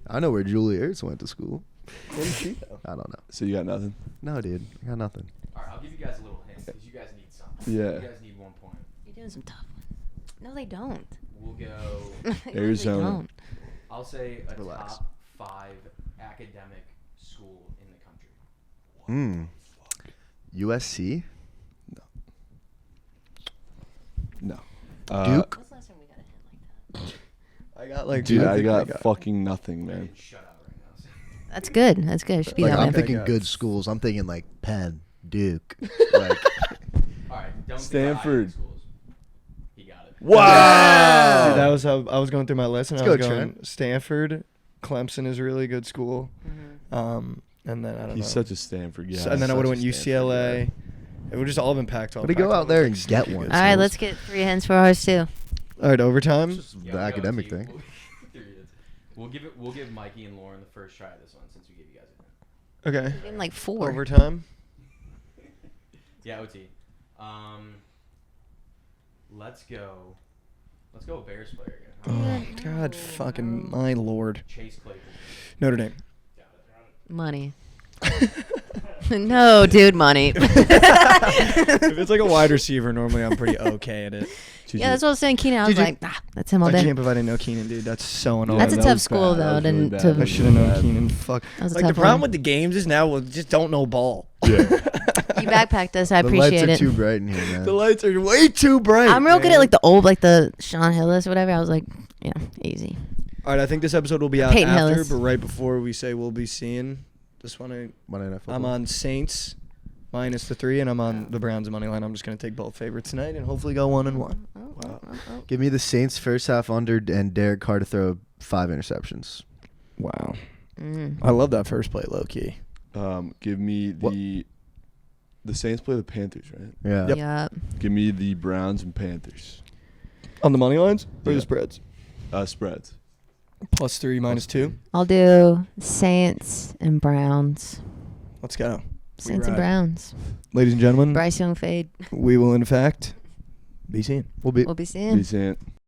I know where Julie Ertz went to school. Where did she go? I don't know. So you got nothing? No, dude. I got nothing. All right, I'll give you guys a little hint because you guys need something. Yeah. You guys need 1 point. You're doing some tough ones. No, they don't. We'll go. They really Arizona. don't. I'll say a Relax. top 5 academic school in the country. USC? No. Duke? When's the last time we got a hint like that? I got like. Dude, I think got fucking nothing, I man. didn't shut out right now. So. That's good. That's good. It should be Like, that I'm way. thinking got- good schools. I'm thinking like Penn, Duke. Like, All right, don't Stanford. Think about schools. He got it. Wow. Dude, that was how I was going through my list, and Let's I was go, going Trent. Stanford. Clemson is a really good school. And then I don't He's know. such a Stanford guy. So- and then I would have went Such a Stanford UCLA. guy. It would just all been Pac-12. But he go out there and get one. All right, let's get 3 hints for ours too. All right, overtime. It's just Yeah, the we'll go academic to you. thing. We'll give Mikey and Lauren the first try at this one since we gave you guys a hint. Okay. In like 4. Overtime. Yeah, OT. Let's go Bears player again. Oh God, fucking my lord. Chase Claypool. Notre Dame. Got it. Money. No, dude, money. If it's like a wide receiver, normally I'm pretty okay at it. Yeah, that's what I was saying. Keenan, I was Did you- like, that's him all I day. can't believe I didn't know Keenan, dude. That's so annoying. That's a that tough was school, bad. though, That was really didn't- bad. to- I That was should have known bad. Keenan. Fuck. That was a Like the tough problem one. with the games is now we just don't know ball. Yeah. You backpacked us. I the lights appreciate are it. too bright in here, man. The lights are way too bright. I'm real good man. at like the old, like the Sean Hillis or whatever. I was like, yeah, easy. All right, I think this episode will be out Peyton after, Hillis. but right before we say we'll be seeing, just want to. Monday Night Football. I'm on Saints minus the 3, and I'm on the Browns money line. I'm just gonna take both favorites tonight and hopefully go 1-1. Oh. Give me the Saints first half under and Derek Carr to throw 5 interceptions. Wow, Mm. I love that first play, low key. Give me What? the Saints play the Panthers, right? Yeah. Yep. Yep. Give me the Browns and Panthers. On the money lines or Yeah. the spreads? Spreads. +3, -2. I'll do Saints and Browns. Let's go. Saints and ride. Browns. Ladies and gentlemen, Bryce Young fade. we will in fact be seen. We'll be We'll be seeing. Decent.